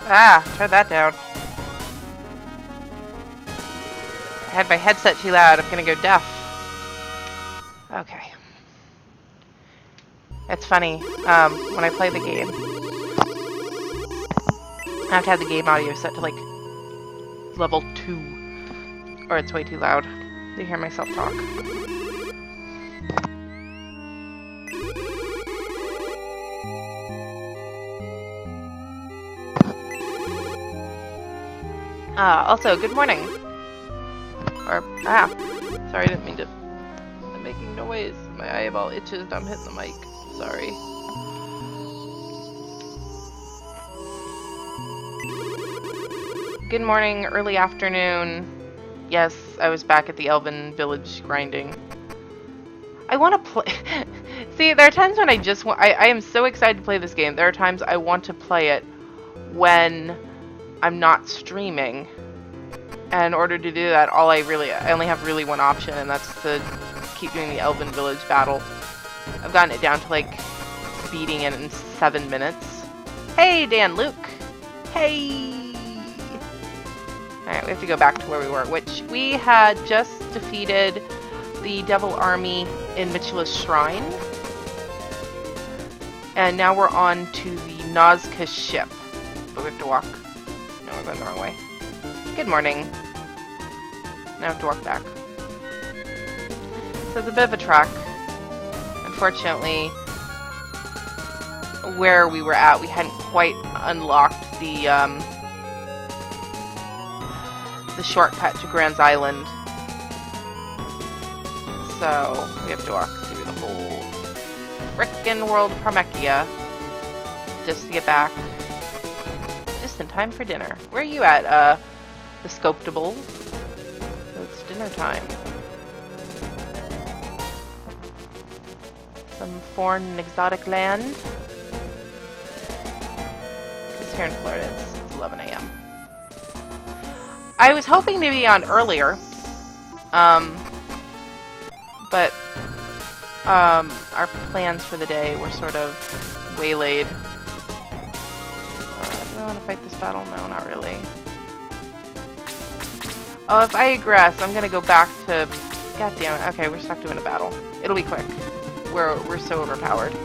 Ah, turn that down. I had my headset too loud. I'm gonna go deaf. Okay. It's funny. When I play the game, I have to have the game audio set to like level 2, or it's way too loud to hear myself talk. Also, good morning. Or, sorry, I didn't mean to. I'm making noise. My eyeball itches and I'm hitting the mic. Sorry. Good morning, early afternoon. Yes, I was back at the Elven Village grinding. I want to play. See, there are times when I just want. I am so excited to play this game. There are times I want to play it when I'm not streaming. And in order to do that, I only have really one option, and that's to keep doing the Elven Village battle. I've gotten it down to like beating it in 7 minutes. Hey, Dan Luke. Hey. Alright, we have to go back to where we were, which we had just defeated the Devil Army in Mitchell's Shrine. And now we're on to the Nazca ship. But we have to walk. No, we're going the wrong way. Good morning. Now I have to walk back. So it's a bit of a trek. Unfortunately, where we were at, we hadn't quite unlocked the shortcut to Grand's Island. So we have to walk through the whole frickin' world of Parmechia just to get back. Just in time for dinner. Where are you at, the Sculptable? It's dinner time. Some foreign and exotic land. Because here in Florida it's 11 a.m. I was hoping to be on earlier, but our plans for the day were sort of waylaid. Do I want to fight this battle? No, not really. Oh, if I aggress, I'm gonna go back to... God damn it. Okay, we're stuck doing a battle. It'll be quick. We're so overpowered.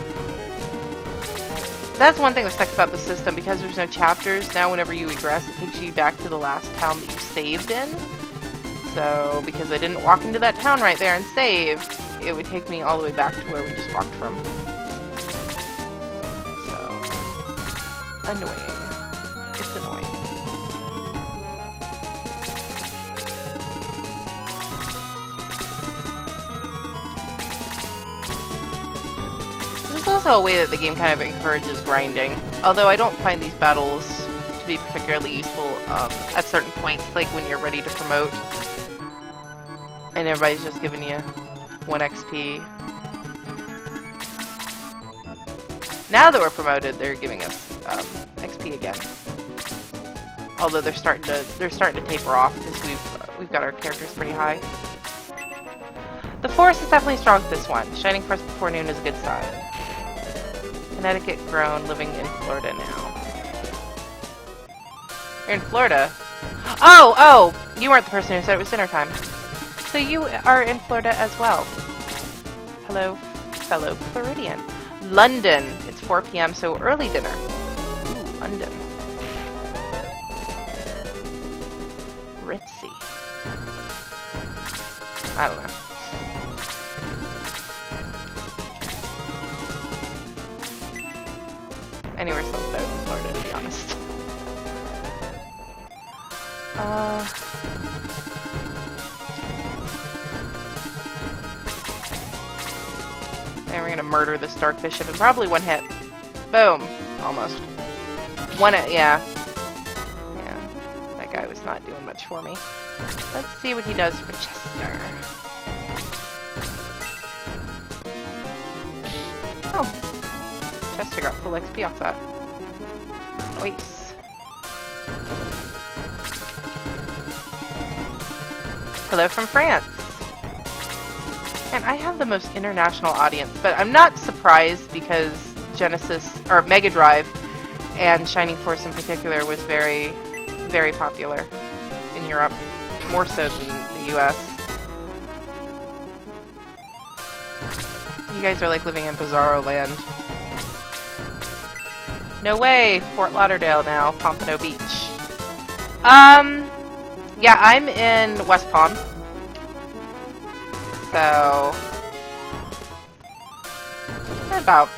That's one thing that sucks about the system. Because there's no chapters, now whenever you egress, it takes you back to the last town that you saved in. So, because I didn't walk into that town right there and save, it would take me all the way back to where we just walked from. So, annoying. It's annoying. There's also a way that the game kind of encourages grinding, although I don't find these battles to be particularly useful at certain points, like when you're ready to promote and everybody's just giving you 1 XP. Now that we're promoted, they're giving us XP again. Although they're starting to taper off because we've got our characters pretty high. The forest is definitely strong with this one. Shining Forest before noon is a good sign. Connecticut grown, living in Florida now. You're in Florida? Oh! You weren't the person who said it was dinner time. So you are in Florida as well. Hello, fellow Floridian. London. It's 4 p.m., so early dinner. Ooh, London. Ritzy. I don't know. Anywhere sounds better than Florida, to be honest. And we're gonna murder this Dark Bishop in probably 1 hit. Boom. Almost. 1 hit, yeah. Yeah. That guy was not doing much for me. Let's see what he does for Chester. Oh. Chester got full XP off that. Nice. Hello from France. And I have the most international audience, but I'm not surprised because Genesis or Mega Drive and Shining Force in particular was very, very popular in Europe, more so than the US. You guys are like living in Bizarro land. No way! Fort Lauderdale now, Pompano Beach. Yeah, I'm in West Palm. So, about,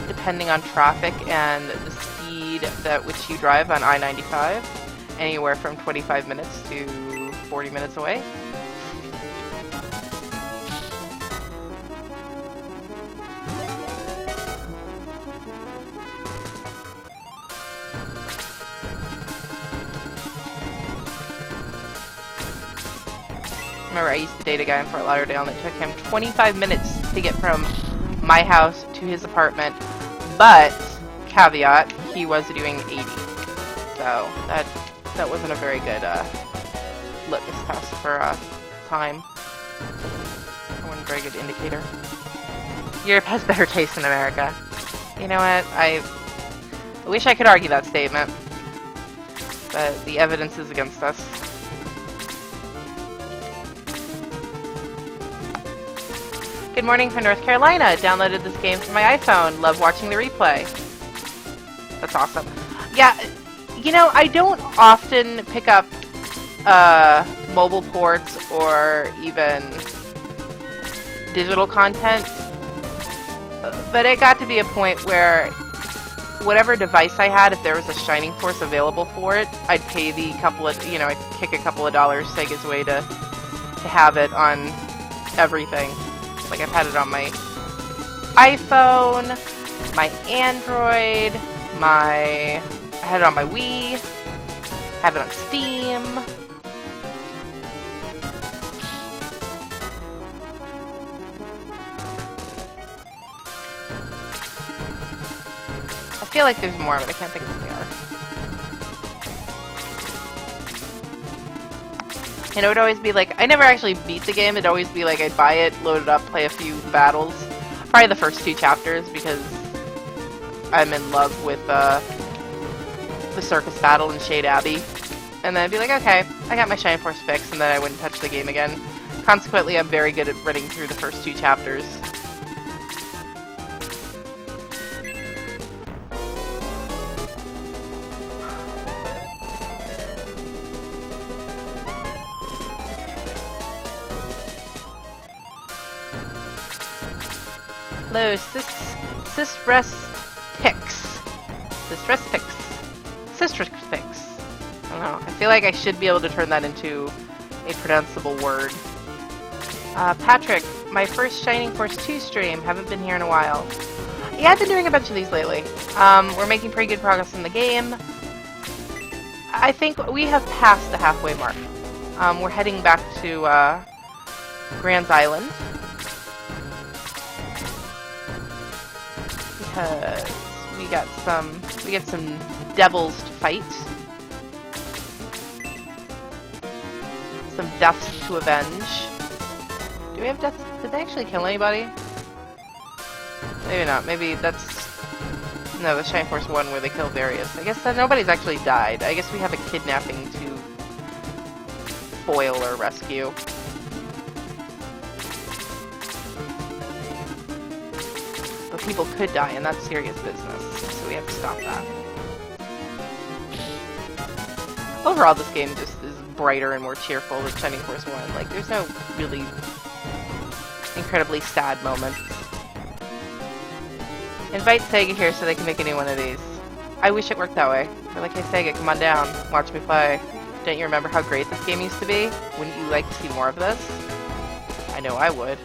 depending on traffic and the speed at which you drive on I-95, anywhere from 25 minutes to 40 minutes away. Remember, I used to date a guy in Fort Lauderdale, and it took him 25 minutes to get from my house to his apartment, but, caveat, he was doing 80. So, that wasn't a very good litmus test for time. It wasn't a very good indicator. Europe has better taste in America. You know what? I wish I could argue that statement, but the evidence is against us. Good morning from North Carolina. Downloaded this game for my iPhone. Love watching the replay. That's awesome. Yeah, you know, I don't often pick up mobile ports or even digital content, but it got to be a point where whatever device I had, if there was a Shining Force available for it, I'd pay the couple of, you know, I'd kick a couple of dollars Sega's way to have it on everything. Like, I've had it on my iPhone, my Android, I had it on my Wii, have it on Steam. I feel like there's more, but I can't think of what they are. And it would always be like, I never actually beat the game, it'd always be like I'd buy it, load it up, play a few battles. Probably the first 2 chapters, because I'm in love with the circus battle in Shade Abbey. And then I'd be like, okay, I got my Shining Force fix, and then I wouldn't touch the game again. Consequently, I'm very good at running through the first 2 chapters. Hello, Sistress Pix. I don't know. I feel like I should be able to turn that into a pronounceable word. Patrick, my first Shining Force 2 stream. Haven't been here in a while. Yeah, I've been doing a bunch of these lately. We're making pretty good progress in the game. I think we have passed the halfway mark. We're heading back to Grand's Island. Because we get some devils to fight. Some deaths to avenge. Do we have deaths? Did they actually kill anybody? Maybe not. Maybe that's... No, the Shining Force 1 where they kill various. I guess that nobody's actually died. I guess we have a kidnapping to foil or rescue. But people could die, and that's serious business. So we have to stop that. Overall, this game just is brighter and more cheerful than Shining Force 1. Like, there's no really incredibly sad moments. Invite Sega here so they can make a new one of these. I wish it worked that way. They're like, hey Sega, come on down. Watch me play. Don't you remember how great this game used to be? Wouldn't you like to see more of this? I know I would.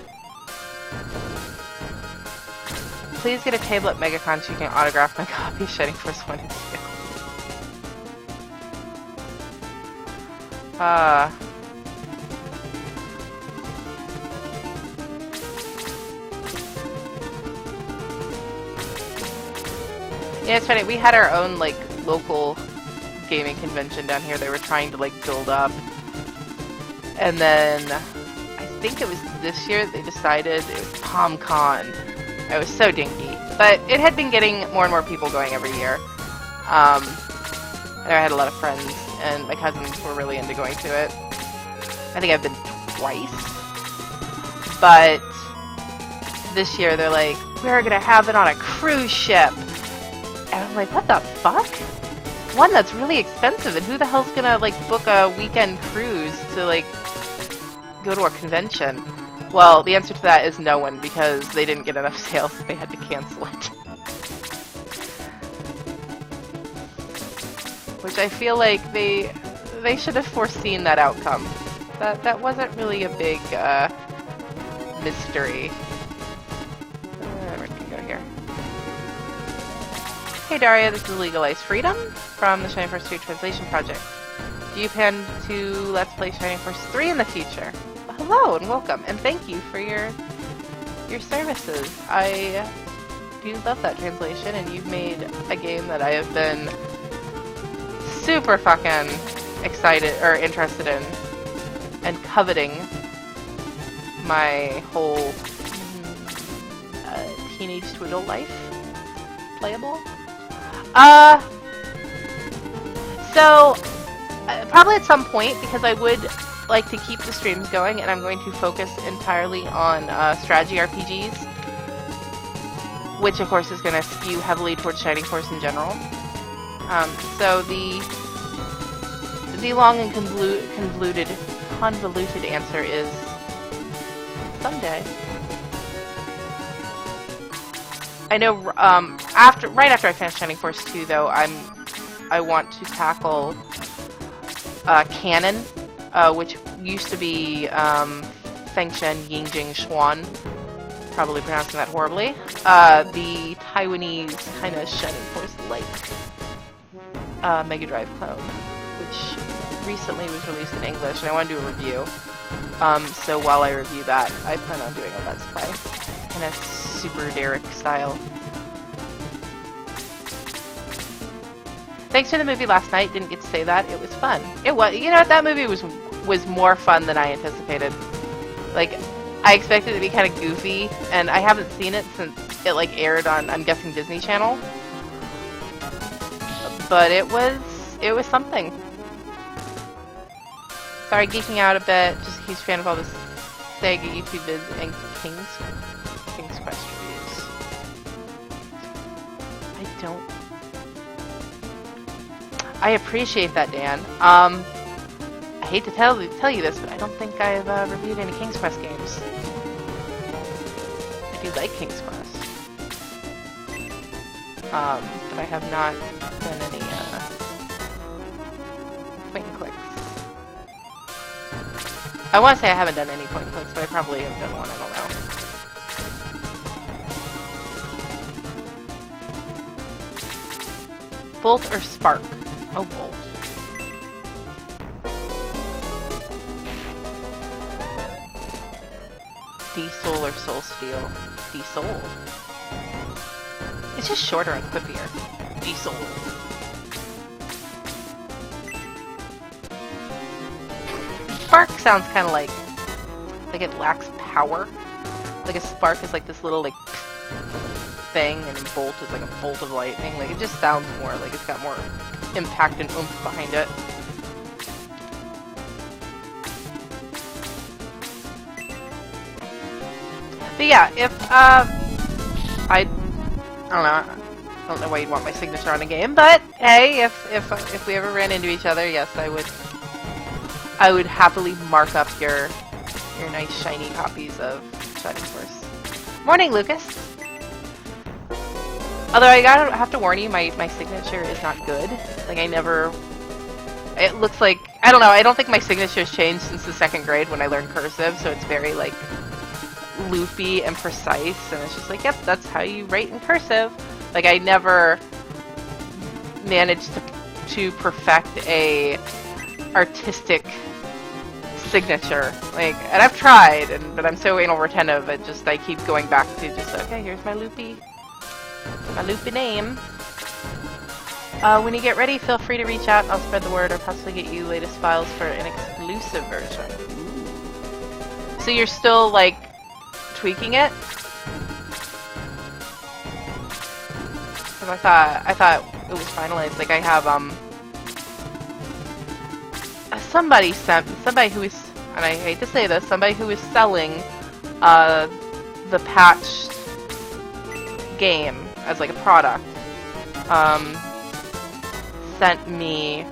Please get a table at MegaCon so you can autograph my copy of Shining Force 1 and 2. Yeah, it's funny. We had our own, like, local gaming convention down here they were trying to, like, build up. And then, I think it was this year they decided it was PalmCon. It was so dinky. But it had been getting more and more people going every year. There I had a lot of friends, and my cousins were really into going to it. I think I've been twice, but this year they're like, we're gonna have it on a cruise ship, and I'm like, what the fuck? One, that's really expensive, and who the hell's gonna like book a weekend cruise to like go to a convention? Well, the answer to that is no one, because they didn't get enough sales, so they had to cancel it. Which I feel like they should have foreseen that outcome. That wasn't really a big mystery. We're gonna go here. Hey Daria, this is Legalize Freedom from the Shining Force 2 Translation Project. Do you plan to Let's Play Shining Force 3 in the future? Well, hello and welcome, and thank you for your services. I do love that translation, and you've made a game that I have been super fucking excited or interested in and coveting my whole teenage to adult life playable. So probably at some point, because I would like to keep the streams going, and I'm going to focus entirely on strategy RPGs, which of course is going to skew heavily towards Shining Force in general. So the long and convoluted answer is someday. I know. Right after I finish Shining Force 2, though, I want to tackle canon, which used to be Fengshen Yingjing Xuan. Probably pronouncing that horribly. The Taiwanese kind of Shining Force-like Mega Drive clone, which recently was released in English, and I want to do a review. So while I review that, I plan on doing a Let's Play in a super Derek style. Thanks for the movie last night. Didn't get to say that. It was fun. It was. You know what? That movie was more fun than I anticipated. Like, I expected it to be kind of goofy, and I haven't seen it since it like aired on, I'm guessing, Disney Channel. But it was something. Sorry, geeking out a bit. Just a huge fan of all this Sega YouTube vids and King's Quest reviews. I appreciate that, Dan. I hate to tell you this, but I don't think I've reviewed any King's Quest games. I do like King's Quest. But I have not done any point and clicks. I want to say I haven't done any point and clicks, but I probably have done one, I don't know. Bolt or Spark? Oh, Bolt. D-Soul or Soul Steel? D-Soul. It's just shorter and quippier. D-Soul. Spark sounds kind of like it lacks power. Like a spark is like this little like thing, and a bolt is like a bolt of lightning. Like it just sounds more like it's got more impact and oomph behind it. But yeah, if I don't know why you'd want my signature on a game, but hey, if we ever ran into each other, yes, I would happily mark up your nice shiny copies of Shining Force. Morning, Lucas. Although I have to warn you, my signature is not good. Like it looks like, I don't know, I don't think my signature has changed since the 2nd grade when I learned cursive, so it's very like loopy and precise, and it's just like, yep, that's how you write in cursive. Like I never managed to perfect a artistic signature, like, and I've tried, but I'm so anal retentive, I keep going back to just, okay, here's my loopy name. When you get ready, feel free to reach out. I'll spread the word or possibly get you latest files for an exclusive version. So you're still like tweaking it? Because I thought was finalized. Like I have somebody who is, and I hate to say this, somebody who is selling the patched game as like a product sent me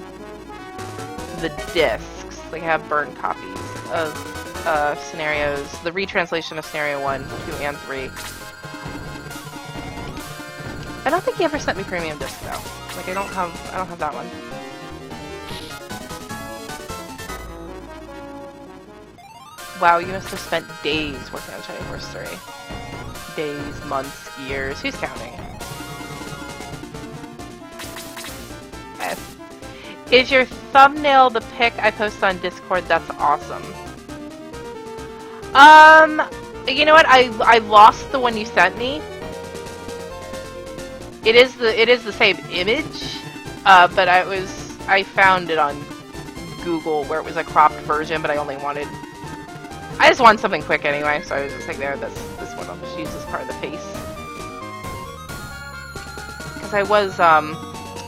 the discs. Like I have burned copies of scenarios, the retranslation of scenario 1, 2, and 3. I don't think he ever sent me premium disc though. Like I don't have that one. Wow, you must have spent days working on Shining Force 3. Days, months, years. Who's counting? Okay. Is your thumbnail the pic I posted on Discord? That's awesome. You know what? I lost the one you sent me. It is the same image, but I found it on Google where it was a cropped version, but I just wanted something quick anyway, so I was just like, there, this one I'll just use as part of the face. Because I was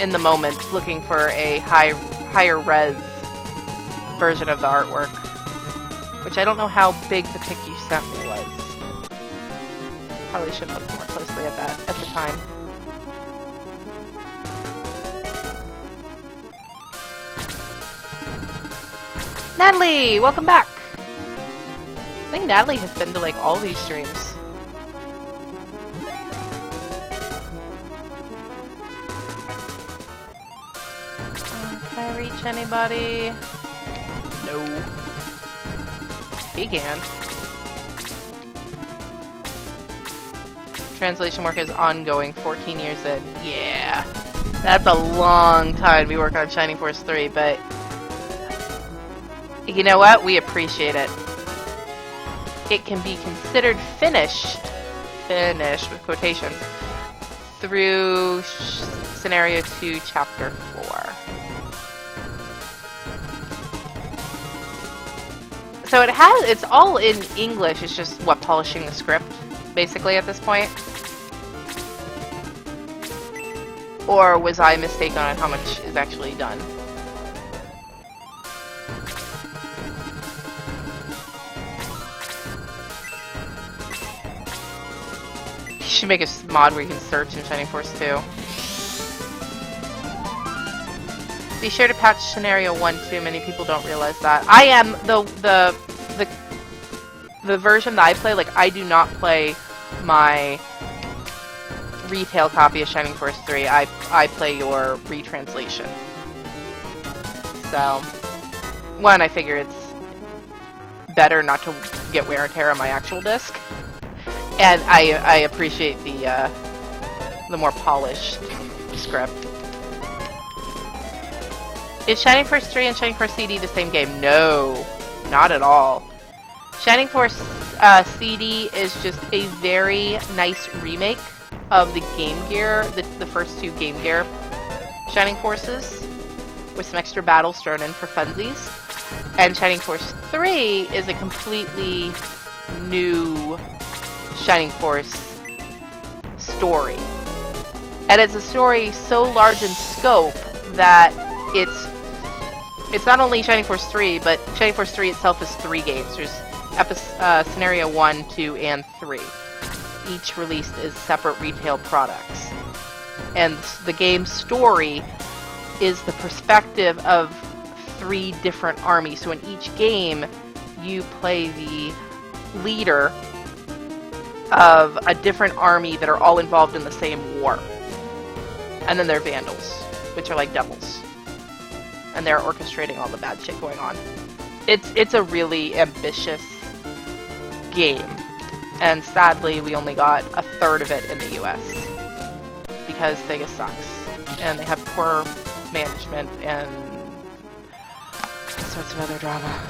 in the moment looking for a higher res version of the artwork, which I don't know how big the pic you sent me was. Probably should have looked more closely at that at the time. Natalie, welcome back. I think Natalie has been to like all these streams. Can I reach anybody? No. He can. Translation work is ongoing, 14 years in. Yeah. That's a long time to be working on Shining Force 3, but you know what? We appreciate it. It can be considered finished with quotations, through scenario 2, chapter 4. So it's all in English, it's just, polishing the script, basically, at this point? Or was I mistaken on how much is actually done? You should make a mod where you can search in Shining Force 2. Be sure to patch scenario 1 too. Many people don't realize that. I am the version that I play. Like I do not play my retail copy of Shining Force 3. I play your retranslation. So, one, I figure it's better not to get wear and tear on my actual disc. And I appreciate the more polished script. Is Shining Force 3 and Shining Force CD the same game? No, not at all. Shining Force CD is just a very nice remake of the Game Gear, the first 2 Game Gear Shining Forces, with some extra battles thrown in for funsies. And Shining Force 3 is a completely new Shining Force story. And it's a story so large in scope that it's not only Shining Force 3, but Shining Force 3 itself is 3 games. There's Scenario 1, 2, and 3. Each released as separate retail products. And the game's story is the perspective of 3 different armies. So in each game, you play the leader of a different army that are all involved in the same war. And then they're Vandals, which are like devils. And they're orchestrating all the bad shit going on. It's a really ambitious game. And sadly, we only got a third of it in the US. Because Sega sucks. And they have poor management and all sorts of other drama.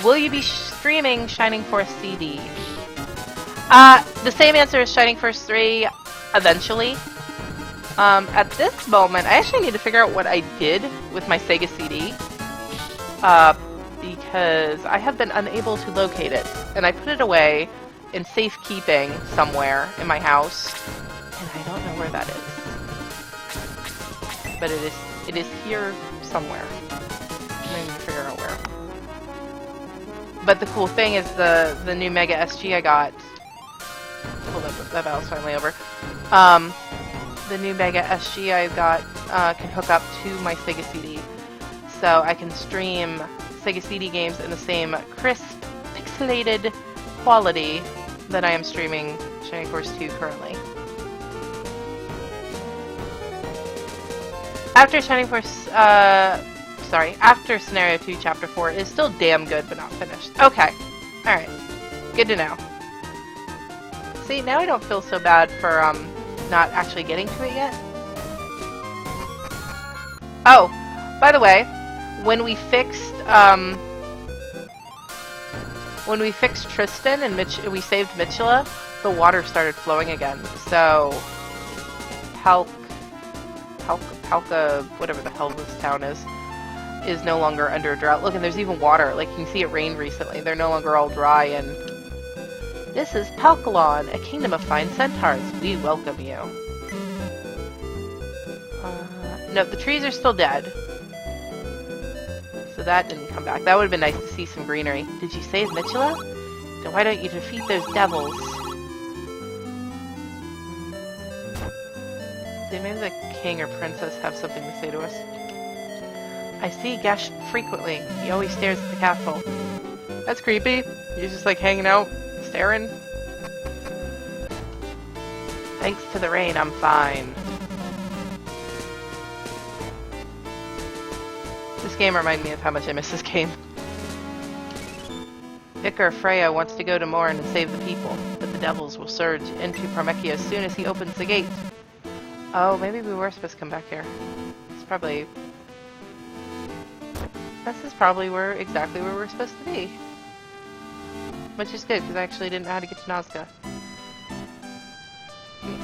Will you be streaming Shining Force CD? The same answer as Shining Force 3, eventually. At this moment, I actually need to figure out what I did with my Sega CD. Because I have been unable to locate it. And I put it away in safekeeping somewhere in my house. And I don't know where that is. but it is here somewhere. I'm even figure out where. But the cool thing is the new Mega SG I got. Hold up, that battle's finally over. The new Mega SG I got can hook up to my Sega CD, so I can stream Sega CD games in the same crisp, pixelated quality that I am streaming Shining Force 2 currently. After Shining Force, after Scenario 2 Chapter 4 is still damn good, but not finished. Okay. Alright. Good to know. See, now I don't feel so bad for, not actually getting to it yet. Oh, by the way, when we fixed Tristan and we saved Mitchella, the water started flowing again. So, Palka, whatever the hell this town is no longer under a drought. Look, and there's even water. Like, you can see it rained recently. They're no longer all dry, and... This is Palkalon, a kingdom of fine centaurs. We welcome you. No, the trees are still dead. So that didn't come back. That would have been nice to see some greenery. Did you save Mitchella? Then why don't you defeat those devils? See, maybe the king or princess have something to say to us. I see Gesh frequently. He always stares at the castle. That's creepy. He's just like hanging out, staring. Thanks to the rain, I'm fine. This game reminded me of how much I miss this game. Vicar Freya wants to go to Morn and save the people, but the devils will surge into Parmecchia as soon as he opens the gate. Oh, maybe we were supposed to come back here. This is probably exactly where we're supposed to be. Which is good, because I actually didn't know how to get to Nazca.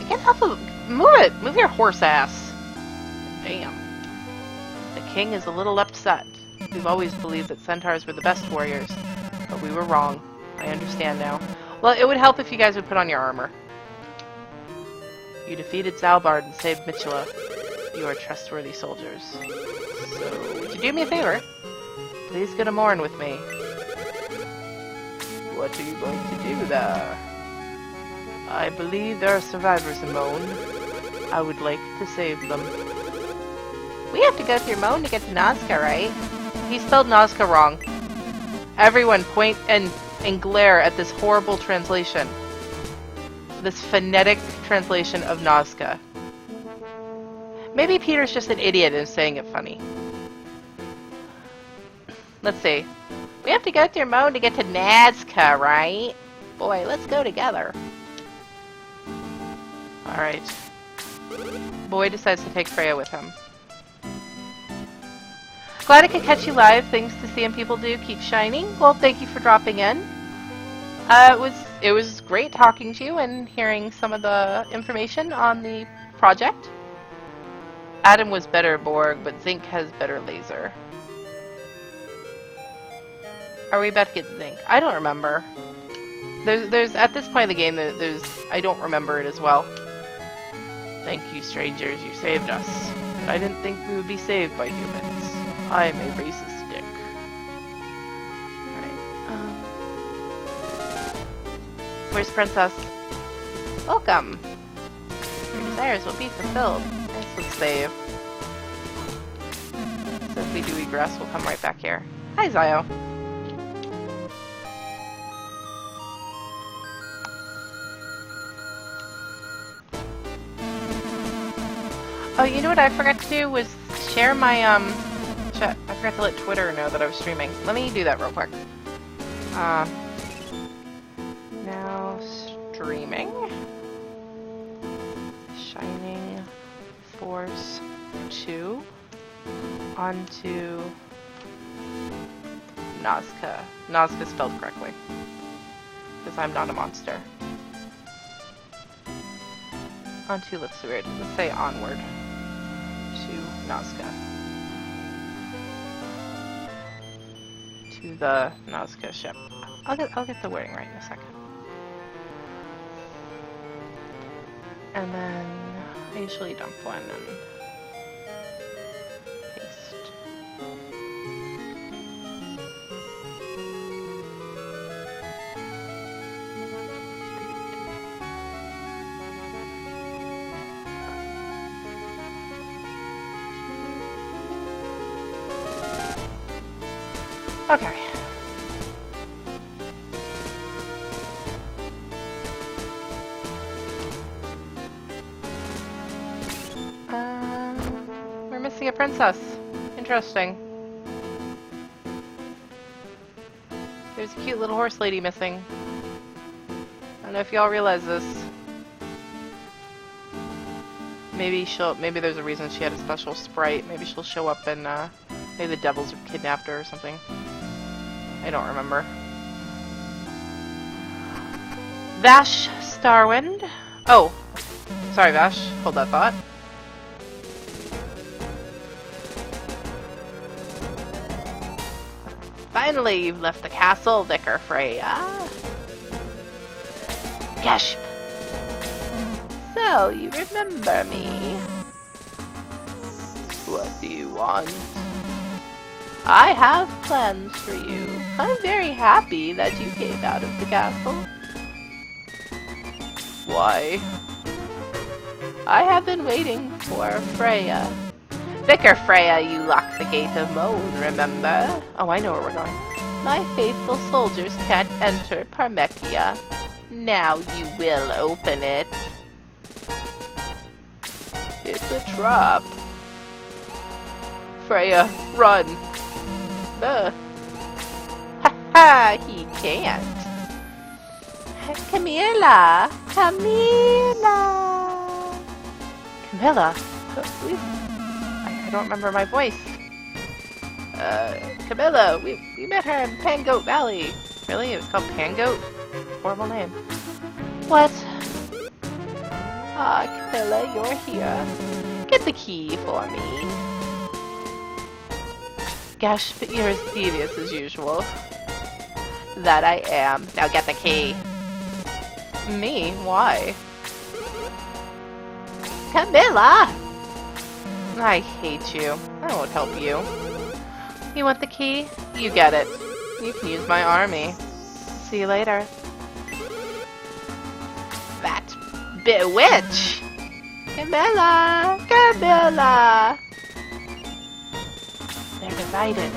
Get off of... Move it! Move your horse ass! Damn. The king is a little upset. We've always believed that centaurs were the best warriors, but we were wrong. I understand now. Well, it would help if you guys would put on your armor. You defeated Zalbard and saved Mitchella. You are trustworthy soldiers. So, would you do me a favor? Please go to Morn with me. What are you going to do there? I believe there are survivors in Moan. I would like to save them. We have to go through Moan to get to Nazca, right? He spelled Nazca wrong. Everyone point and glare at this horrible translation. This phonetic translation of Nazca. Maybe Peter's just an idiot and saying it funny. Let's see. We have to go through Moan to get to Nazca, right? Boy, let's go together. Alright. Boy decides to take Freya with him. Glad I could catch you live. Things to see and people do keep shining. Well, thank you for dropping in. It was great talking to you and hearing some of the information on the project. Adam was better Borg, but Zinc has better laser. Are we about to get Zinc? I don't remember. There's at this point in the game, I don't remember it as well. Thank you, strangers. You saved us. But I didn't think we would be saved by humans. I'm a racist dick. Alright, where's Princess? Welcome! Your desires will be fulfilled. Nice, let's save. So if we do egress, we'll come right back here. Hi, Zio. Oh, you know what I forgot to do was share my, I forgot to let Twitter know that I was streaming. Let me do that real quick. Now streaming. Shining Force 2 onto Nazca. Nazca spelled correctly. Because I'm not a monster. Onto looks weird. Let's say onward to Nazca. To the Nazca ship. I'll get the wording right in a second. And then I usually dump one and Okay. We're missing a princess. Interesting. There's a cute little horse lady missing. I don't know if y'all realize this. Maybe there's a reason she had a special sprite. Maybe she'll show up and, maybe the devils kidnapped her or something. I don't remember. Vash Starwind. Oh. Sorry, Vash. Hold that thought. Finally, you've left the castle, Vicar Freya. Gasp! So, you remember me? What do you want? I have plans for you. I'm very happy that you came out of the castle. Why? I have been waiting for Freya. Vicar Freya, you locked the gate of Moan, remember? Oh, I know where we're going. My faithful soldiers can't enter Parmekia. Now you will open it. It's a trap. Freya, run. Ha ha, he can't. Camilla! Camilla! Camilla? I don't remember my voice. Camilla, we met her in Pangoat Valley. Really? It was called Pangoat? Horrible name. What? Ah, Camilla, you're here. Get the key for me. Gosh, but you're as devious as usual. That I am. Now get the key. Me? Why? Camilla! I hate you. I won't help you. You want the key? You get it. You can use my army. See you later. That bewitch! Camilla! Camilla! They're divided.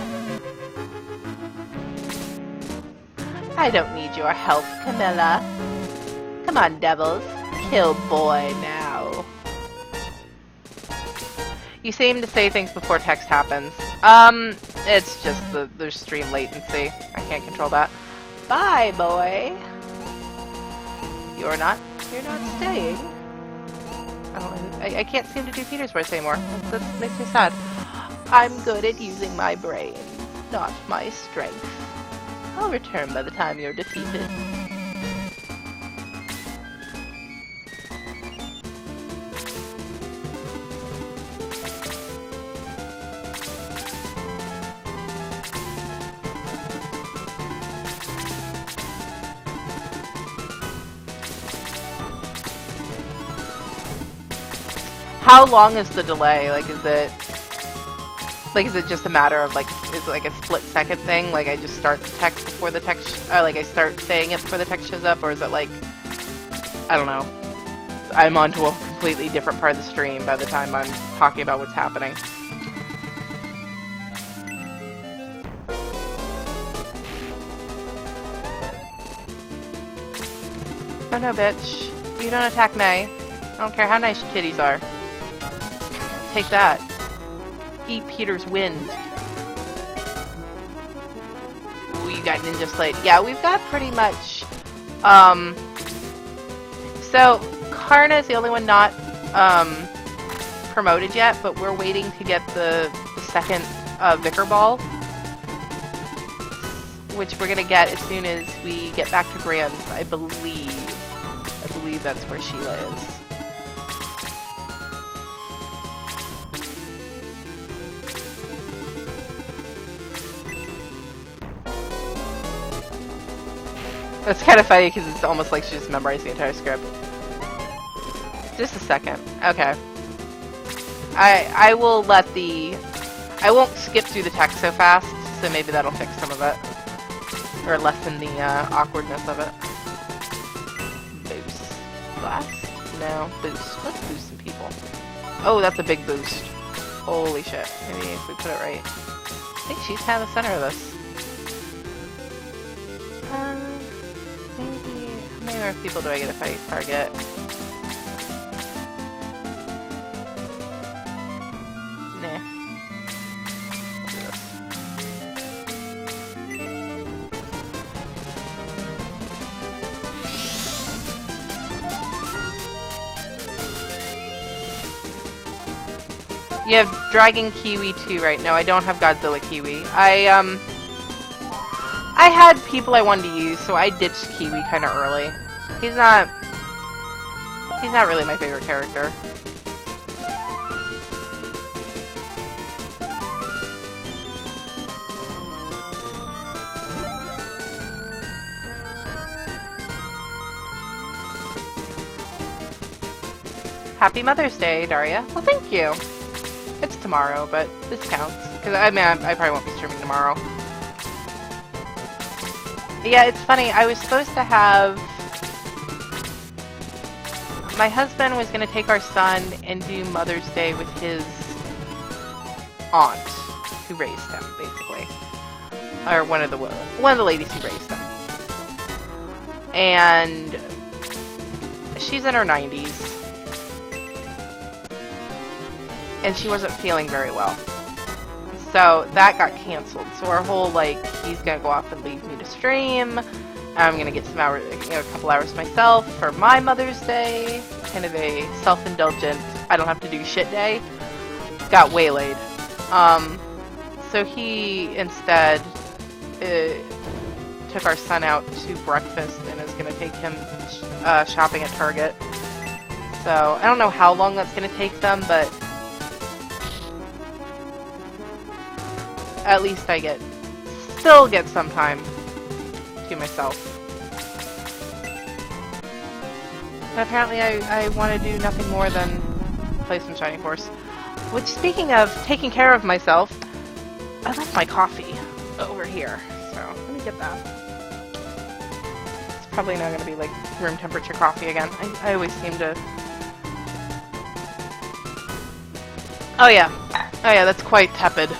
I don't need your help, Camilla. Come on, devils. Kill boy now. You seem to say things before text happens. It's just the stream latency. I can't control that. Bye, boy. You're not staying. I can't seem to do Peter's voice anymore. That makes me sad. I'm good at using my brain, not my strength. I'll return by the time you're defeated. How long is the delay? Like, is it just a matter of, like, is it like a split-second thing? Like, I just start the text before the text, like, I start saying it before the text shows up? Or is it, like, I don't know. I'm onto a completely different part of the stream by the time I'm talking about what's happening. Oh no, bitch. You don't attack May. I don't care how nice your titties are. Take that. Eat Peter's wind. Ooh, you got Ninja Slate. Yeah, we've got pretty much, so Karna's the only one not, promoted yet, but we're waiting to get the second, Vicar Ball, which we're gonna get as soon as we get back to Grand, I believe that's where Sheila is. It's kind of funny because it's almost like she just memorized the entire script. Just a second. Okay. I will let I won't skip through the text so fast, so maybe that'll fix some of it. Or lessen the awkwardness of it. Boost. Blast? No. Boost. Let's boost some people. Oh, that's a big boost. Holy shit. Maybe if we put it right. I think she's kind of the center of this. Maybe... How many more people do I get if I target? Nah. I'll do this. You have Dragon Kiwi too, right? No, I don't have Godzilla Kiwi. I had people I wanted to use, so I ditched Kiwi kind of early. He's not really my favorite character. Happy Mother's Day, Daria. Well, thank you. It's tomorrow, but this counts. Because, I mean, I probably won't be streaming tomorrow. Yeah, it's funny. I was supposed to have... My husband was going to take our son and do Mother's Day with his aunt, who raised him, basically. Or one of the ladies who raised him. And she's in her 90s. And she wasn't feeling very well. So that got canceled. So our whole, like, he's gonna go off and leave me to stream. I'm gonna get some hours, a couple hours myself for my Mother's Day. Kind of a self-indulgent, I don't have to do shit day. Got waylaid. So he instead took our son out to breakfast and is gonna take him shopping at Target. So I don't know how long that's gonna take them, but at least I still get some time to myself. But apparently I want to do nothing more than play some Shining Force. Which, speaking of taking care of myself, I left my coffee over here. So, let me get that. It's probably not going to be like room temperature coffee again. I always seem to... Oh yeah, that's quite tepid.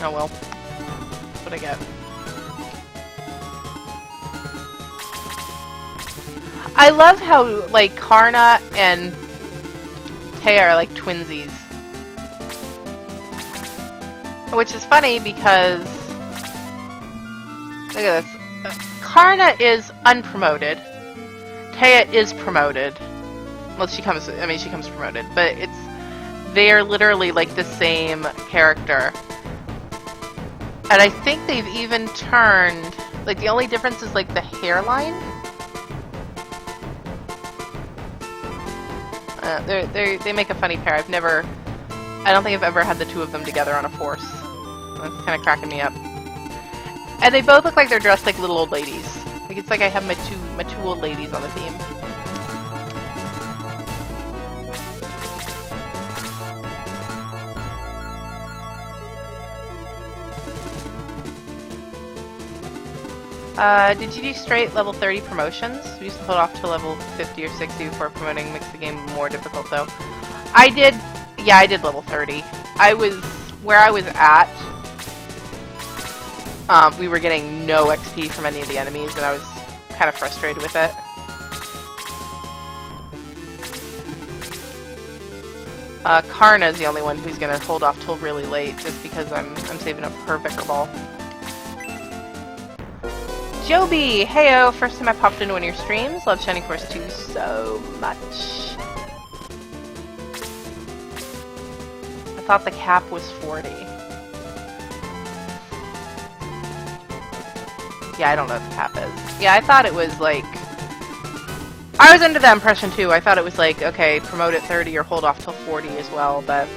Oh well. That's what I get. I love how, like, Karna and Taya are like twinsies. Which is funny because... Look at this. Karna is unpromoted. Taya is promoted. Well, she comes promoted, but they are literally like the same character. And I think they've even turned, like, the only difference is, like, the hairline. They make a funny pair. I don't think I've ever had the two of them together on a force. That's kind of cracking me up. And they both look like they're dressed like little old ladies. Like, it's like I have my two old ladies on the theme. Did you do straight level 30 promotions? We used to hold off to level 50 or 60 before promoting, makes the game more difficult though. I did level 30. Where I was at, we were getting no XP from any of the enemies and I was kind of frustrated with it. Karna's the only one who's gonna hold off till really late just because I'm saving up her Vicar Ball. Joby! Heyo! First time I popped into one of your streams. Love Shining Force 2 so much. I thought the cap was 40. Yeah, I don't know what the cap is. Yeah, I thought it was like... I was under that impression too. I thought it was like, okay, promote at 30 or hold off till 40 as well, but...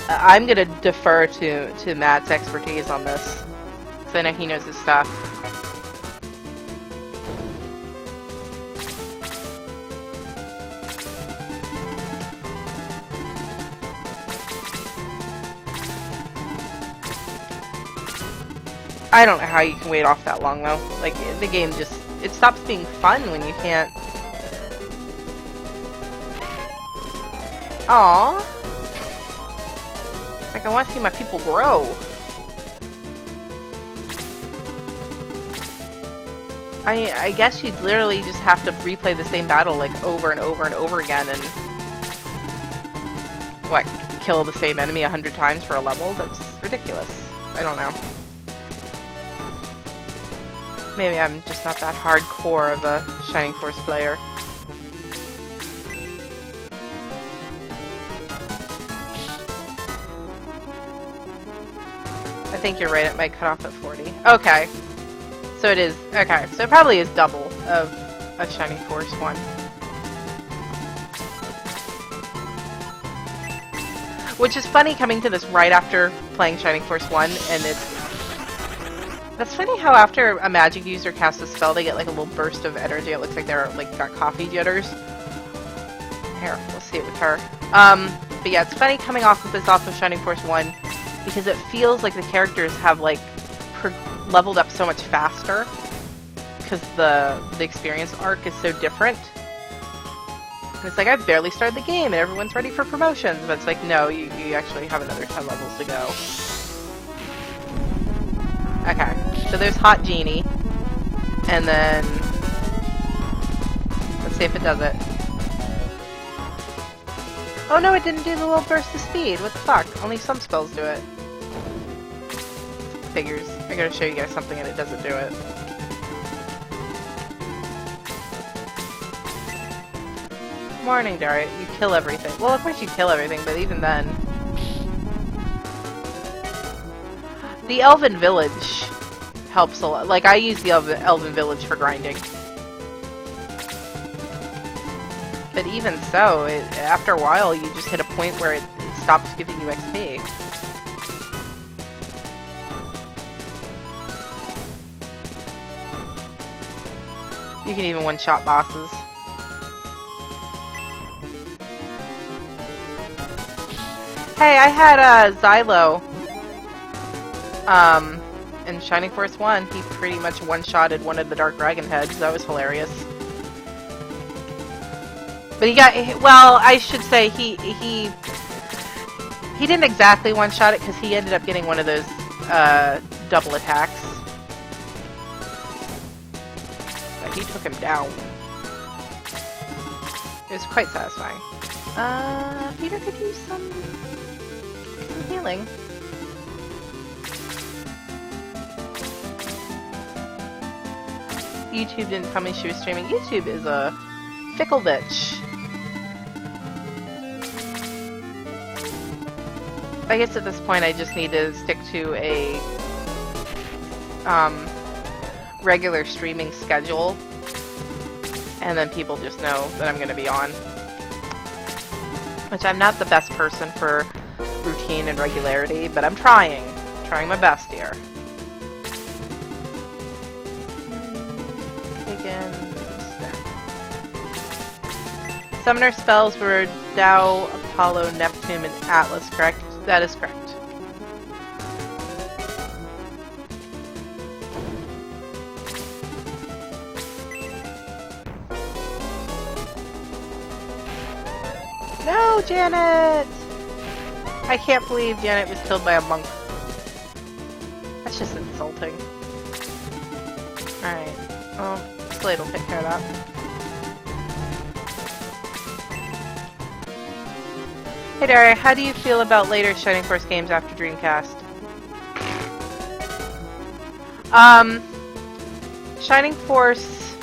I'm gonna defer to Matt's expertise on this. I know he knows his stuff. I don't know how you can wait off that long though. Like, the game just... It stops being fun when you can't... Aww. Like, I want to see my people grow. I guess you'd literally just have to replay the same battle like over and over and over again and what, kill the same enemy 100 times for a level? That's ridiculous. I don't know. Maybe I'm just not that hardcore of a Shining Force player. I think you're right, it might cut off at 40. Okay. So it is, okay, so it probably is double of a Shining Force 1. Which is funny coming to this right after playing Shining Force 1, and that's funny how after a magic user casts a spell, they get like a little burst of energy. It looks like they're like got coffee jitters. Here, we'll see it with her. But yeah, it's funny coming off of this off of Shining Force 1, because it feels like the characters have like leveled up so much faster, because the experience arc is so different. And it's like, I've barely started the game and everyone's ready for promotions, but it's like, no, you actually have another 10 levels to go. Okay, so there's Hot Genie, and then let's see if it does it. Oh no, it didn't do the little burst of speed. What the fuck? Only some spells do it. Figures. I gotta show you guys something and it doesn't do it. Morning, Daria. You kill everything. Well, of course you kill everything, but even then. The Elven Village helps a lot. Like, I use the Elven Village for grinding. But even so, after a while, you just hit a point where it stops giving you XP. You can even one-shot bosses. Hey, I had Xylo in Shining Force 1. He pretty much one-shotted one of the Dark Dragon heads. That was hilarious. But he got, well, I should say he didn't exactly one-shot it because he ended up getting one of those double attacks. But he took him down. It was quite satisfying. Peter could use some healing. YouTube didn't tell me she was streaming. YouTube is a fickle bitch. I guess at this point I just need to stick to a regular streaming schedule, and then people just know that I'm going to be on. Which I'm not the best person for routine and regularity, but I'm trying my best here. Summoner spells were Tao, Apollo, Neptune, and Atlas, correct? That is correct. No, Janet! I can't believe Janet was killed by a monk. That's just insulting. Alright. Well, Slade will take care of that. Hey Daria, how do you feel about later Shining Force games after Dreamcast? Shining Force...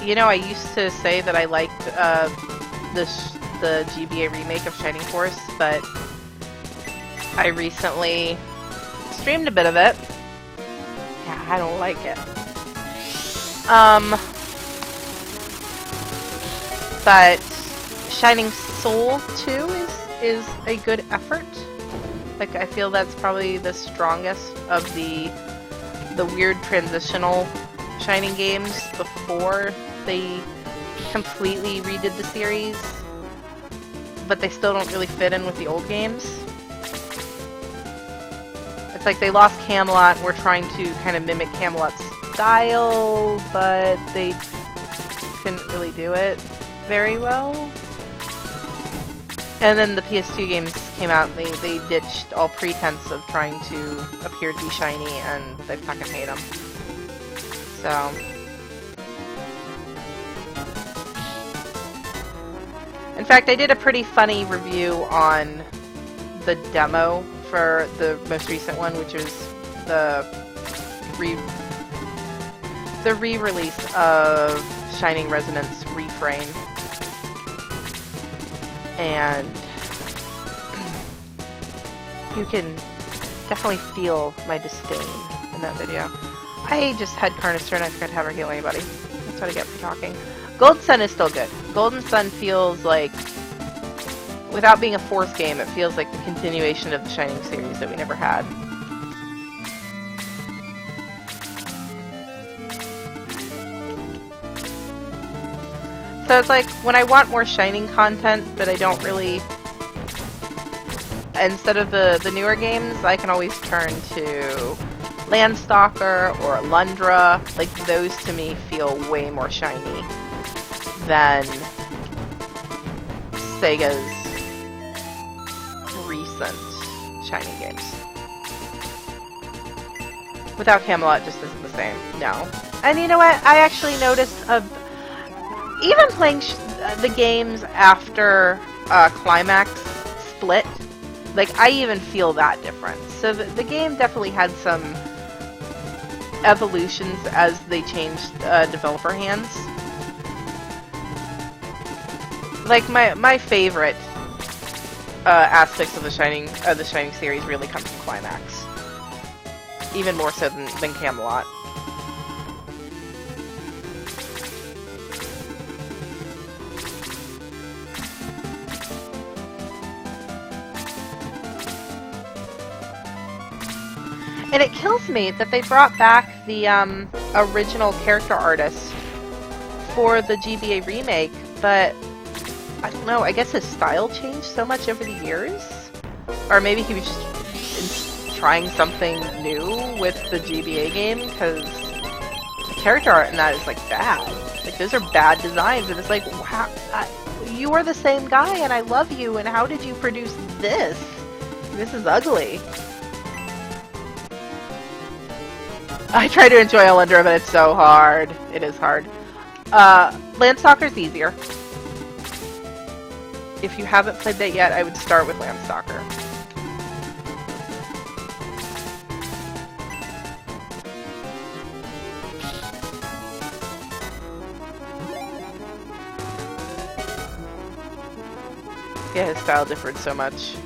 you know, I used to say that I liked, the GBA remake of Shining Force, but I recently streamed a bit of it. Yeah, I don't like it. But Shining Soul 2 is a good effort. Like, I feel that's probably the strongest of the weird transitional Shining games before they completely redid the series, but they still don't really fit in with the old games. It's like they lost Camelot and were trying to kind of mimic Camelot's style, but they couldn't really do it very well. And then the PS2 games came out, they ditched all pretense of trying to appear to be shiny, and they fucking hate them. So... In fact, I did a pretty funny review on the demo for the most recent one, which is the re-release of Shining Resonance Reframe. And you can definitely feel my disdain in that video. I just had Carnister and I forgot to have her heal anybody. That's what I get for talking. Golden Sun is still good. Golden Sun feels like, without being a Force game, it feels like the continuation of the Shining series that we never had. So it's like, when I want more Shining content, but I don't really... Instead of the newer games, I can always turn to Landstalker or Lundra. Like, those to me feel way more shiny than Sega's recent Shining games. Without Camelot, it just isn't the same. No. And you know what? I actually noticed even playing the games after Climax split, like, I even feel that difference. So the game definitely had some evolutions as they changed developer hands. Like, my favorite aspects of the Shining series really come from Climax. Even more so than Camelot. And it kills me that they brought back the original character artist for the GBA remake, but I don't know, I guess his style changed so much over the years? Or maybe he was just trying something new with the GBA game, because the character art in that is, like, bad. Like, those are bad designs, and it's like, wow, you are the same guy, and I love you, and how did you produce this? This is ugly. I try to enjoy Alundra, but it's so hard. It is hard. Landstalker's easier. If you haven't played that yet, I would start with Landstalker. Yeah, his style differed so much.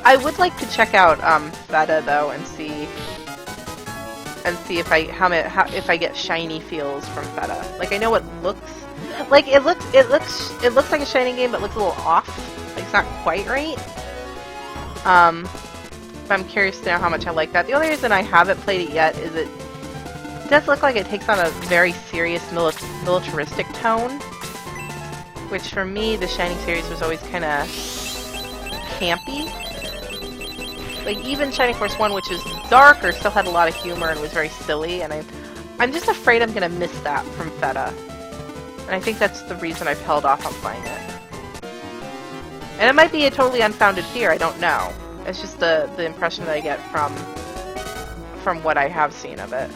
I would like to check out Feta though and see if I get shiny feels from Feta. Like, I know it looks like it looks like a Shining game, but looks a little off. Like, it's not quite right. But I'm curious to know how much I like that. The only reason I haven't played it yet is it does look like it takes on a very serious militaristic tone, which for me, the Shining series was always kind of campy. Like, even Shining Force 1, which is darker, still had a lot of humor and was very silly, and I'm just afraid I'm going to miss that from Feta. And I think that's the reason I've held off on playing it. And it might be a totally unfounded fear, I don't know. It's just the impression that I get from what I have seen of it.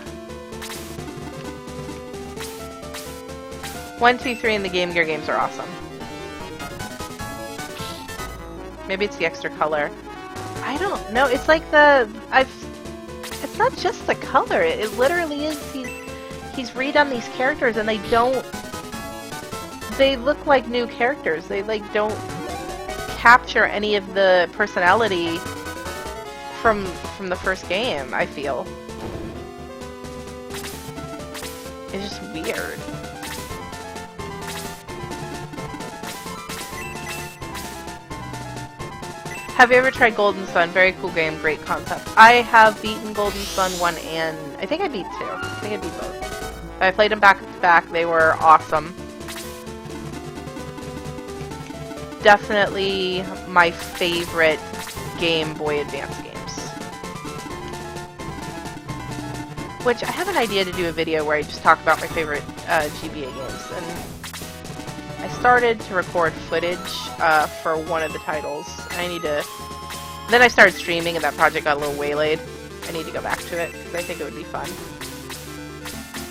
1, 2, 3 and the Game Gear games are awesome. Maybe it's the extra color. I don't know. It's like it's not just the color. It literally is. He's redone these characters, and they look like new characters. They, like, don't capture any of the personality from the first game, I feel. It's just weird. Have you ever tried Golden Sun? Very cool game, great concept. I have beaten Golden Sun 1 and... I think I beat 2. I think I beat both. I played them back to back. They were awesome. Definitely my favorite Game Boy Advance games. Which, I have an idea to do a video where I just talk about my favorite GBA games. And I started to record footage for one of the titles. I need to... Then I started streaming and that project got a little waylaid. I need to go back to it because I think it would be fun.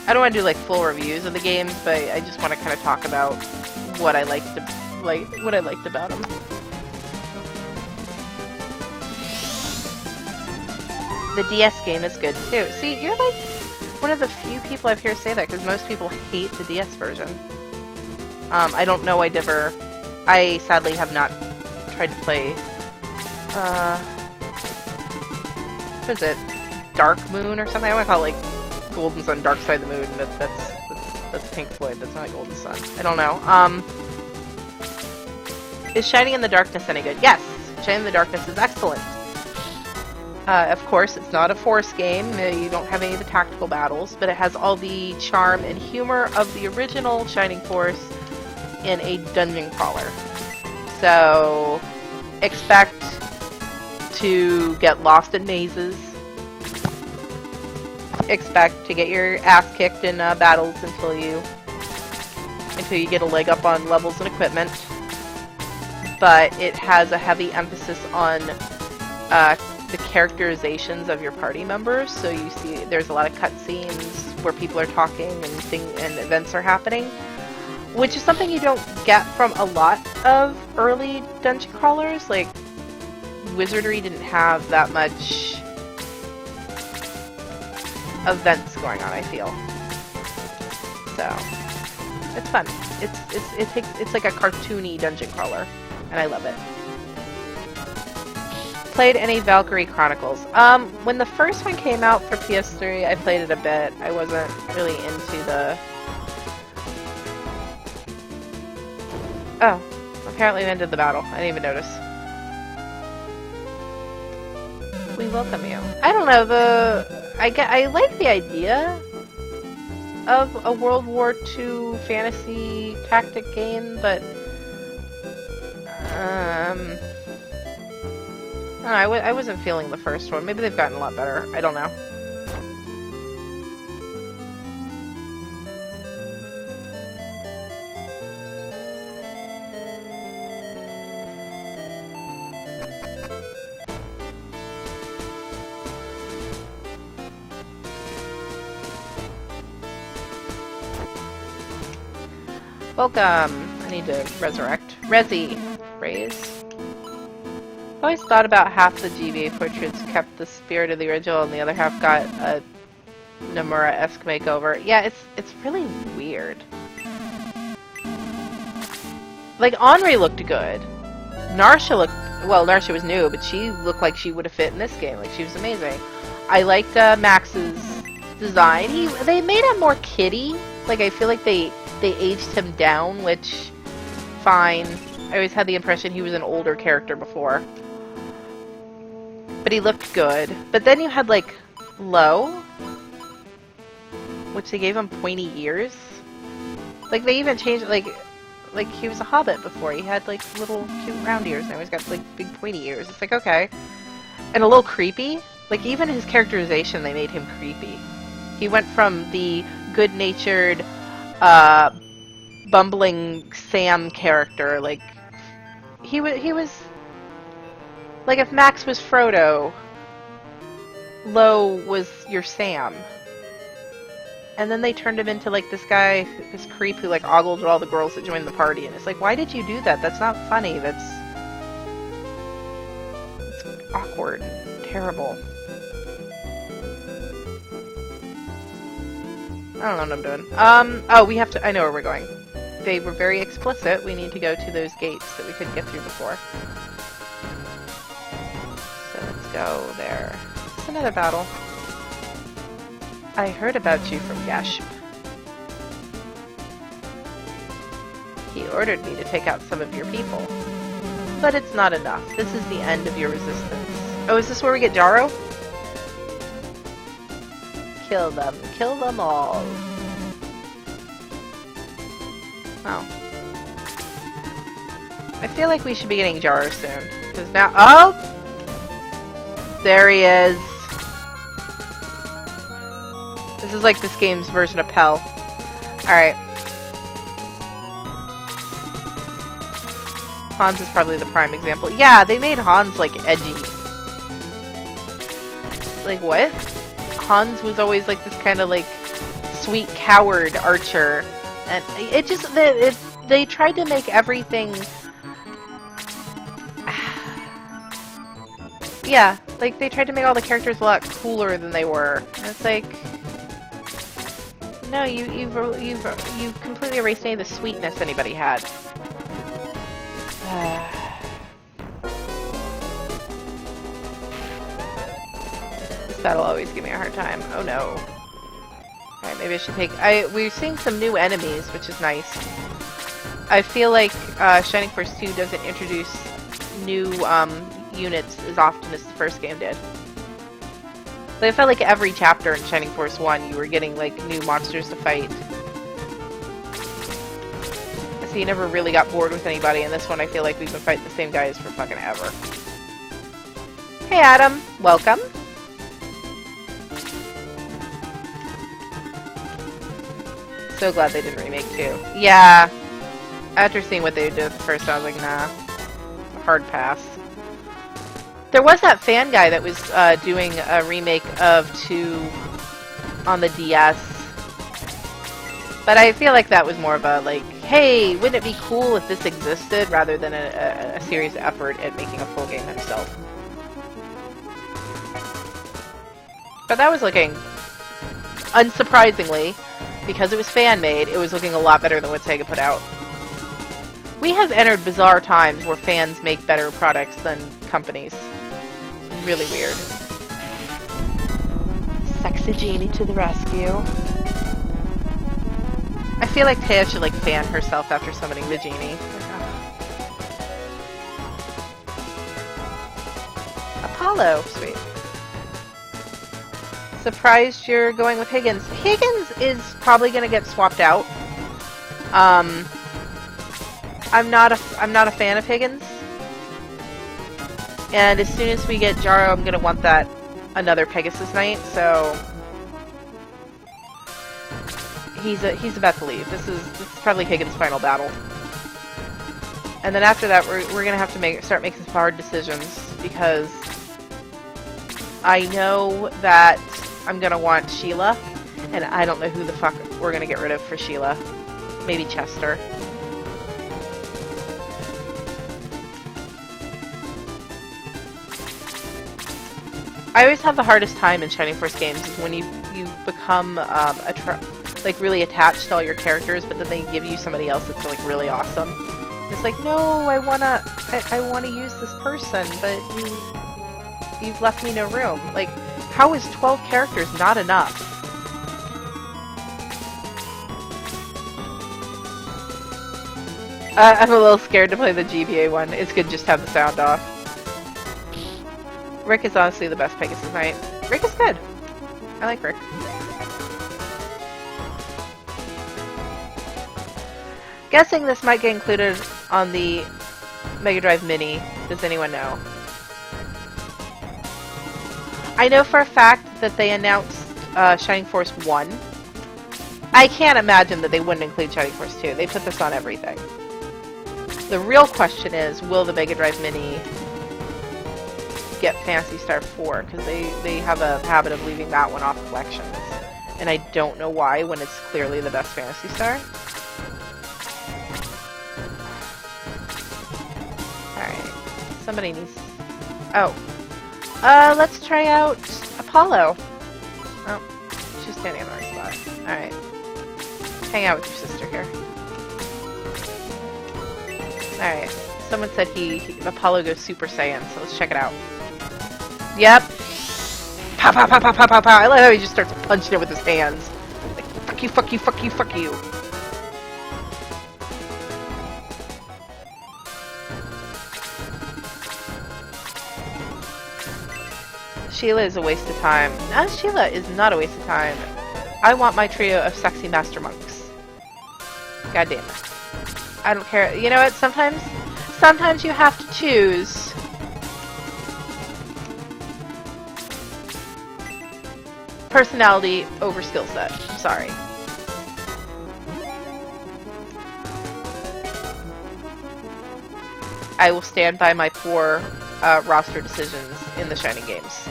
I don't want to do like full reviews of the games, but I just want to kind of talk about what I liked about them. The DS game is good too. See, you're like one of the few people I've heard say that because most people hate the DS version. I don't know. I sadly have not tried to play. What is it? Dark Moon or something? I want to call it like Golden Sun, Dark Side of the Moon. That's Pink Floyd. That's not Golden Sun. I don't know. Is Shining in the Darkness any good? Yes! Shining in the Darkness is excellent. Of course, it's not a Force game. You don't have any of the tactical battles, but it has all the charm and humor of the original Shining Force in a dungeon crawler. So, expect to get lost in mazes. Expect to get your ass kicked in battles until you get a leg up on levels and equipment. But it has a heavy emphasis on the characterizations of your party members. So you see, there's a lot of cutscenes where people are talking and events are happening, which is something you don't get from a lot of early dungeon crawlers. Like Wizardry didn't have that much events going on, I feel. So it's fun. It's like a cartoony dungeon crawler, and I love it. Played any Valkyrie Chronicles? When the first one came out for PS3, I played it a bit. I wasn't really into the... Oh, apparently it ended the battle. I didn't even notice. We welcome you. I don't know, I like the idea of a World War II fantasy tactic game, but I don't know, I wasn't feeling the first one. Maybe they've gotten a lot better. I don't know. Welcome! I need to resurrect. Raise. I always thought about half the GBA portraits kept the spirit of the original and the other half got a Nomura-esque makeover. Yeah, it's really weird. Like, Henri looked good. Narsha was new, but she looked like she would have fit in this game. Like, she was amazing. I liked Max's design. They made him more kiddie. Like, I feel like they aged him down, which, fine. I always had the impression he was an older character before. But he looked good. But then you had, like, Lo, which they gave him pointy ears. Like, they even changed, like he was a hobbit before. He had, like, little cute round ears. Now he's got, like, big pointy ears. It's like, okay. And a little creepy. Like, even his characterization, they made him creepy. He went from the good-natured, bumbling Sam character, like, he was, like, if Max was Frodo, Lo was your Sam. And then they turned him into, like, this guy, this creep who, like, ogled at all the girls that joined the party, and it's like, why did you do that? That's not funny, it's awkward, terrible. I don't know what I'm doing. Oh, we have to... I know where we're going. They were very explicit. We need to go to those gates that we couldn't get through before. So let's go there. It's another battle. I heard about you from Yashp. He ordered me to take out some of your people. But it's not enough. This is the end of your resistance. Oh, is this where we get Jaro? Kill them. Kill them all. Oh. I feel like we should be getting Jaro soon. Because now... Oh! There he is. This is like this game's version of Pell. Alright. Hans is probably the prime example. Yeah, they made Hans, like, edgy. Like, what? Hans was always, like, this kind of, like, sweet coward archer. And it just, they tried to make everything... Yeah, like, they tried to make all the characters a lot cooler than they were. And it's like... No, you've completely erased any of the sweetness anybody had. This battle always give me a hard time. Oh no. Alright, maybe I should take... We're seeing some new enemies, which is nice. I feel like Shining Force 2 doesn't introduce new units as often as the first game did. But I felt like every chapter in Shining Force 1 you were getting like new monsters to fight. So you never really got bored with anybody. In this one I feel like we've been fighting the same guys for fucking ever. Hey Adam, welcome. So glad they didn't remake 2. Yeah. After seeing what they did the first time, I was like, nah. It's a hard pass. There was that fan guy that was doing a remake of 2 on the DS. But I feel like that was more of a, like, hey, wouldn't it be cool if this existed, rather than a serious effort at making a full game himself. But that was looking, unsurprisingly, because it was fan-made, it was looking a lot better than what Sega put out. We have entered bizarre times where fans make better products than companies. Really weird. Sexy Genie to the rescue. I feel like Taya should like fan herself after summoning the genie. Apollo, sweet. Surprised you're going with Higgins. Higgins is probably gonna get swapped out. I'm not a fan of Higgins. And as soon as we get Jaro, I'm gonna want that another Pegasus Knight, so he's about to leave. This is probably Higgins' final battle. And then after that, we're gonna have to start making some hard decisions, because I know that I'm gonna want Sheila, and I don't know who the fuck we're gonna get rid of for Sheila. Maybe Chester. I always have the hardest time in Shining Force games is when you become like really attached to all your characters, but then they give you somebody else that's like really awesome. It's like, no, I wanna use this person, but you've left me no room. Like, how is 12 characters not enough? I'm a little scared to play the GBA one. It's good just to have the sound off. Rick is honestly the best Pegasus Knight. Rick is good. I like Rick. Guessing this might get included on the Mega Drive Mini. Does anyone know? I know for a fact that they announced Shining Force 1. I can't imagine that they wouldn't include Shining Force 2. They put this on everything. The real question is, will the Mega Drive Mini get Phantasy Star 4, because they have a habit of leaving that one off collections. And I don't know why, when it's clearly the best Phantasy Star. Alright. Somebody needs... Oh. Let's try out Apollo. Oh. She's standing in the right spot. Alright. Hang out with your sister here. Alright. Someone said Apollo goes Super Saiyan, so let's check it out. Yep. Pow, pow, pow, pow, pow, pow, pow. I love how he just starts punching it with his hands. Like, fuck you, fuck you, fuck you, fuck you. Sheila is a waste of time. No, Sheila is not a waste of time. I want my trio of sexy master monks. God damn it. I don't care. You know what? Sometimes you have to choose. Personality over skill set. I'm sorry. I will stand by my poor roster decisions in the Shining games.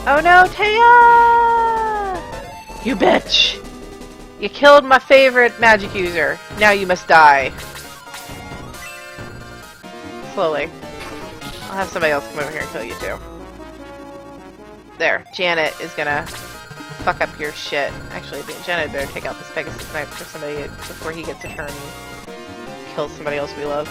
Oh no, Taya! You bitch! You killed my favorite magic user. Now you must die. Slowly. I'll have somebody else come over here and kill you too. There. Janet is gonna fuck up your shit. Actually, Janet better take out this Pegasus Knight for somebody before he gets a turn and kills somebody else we love.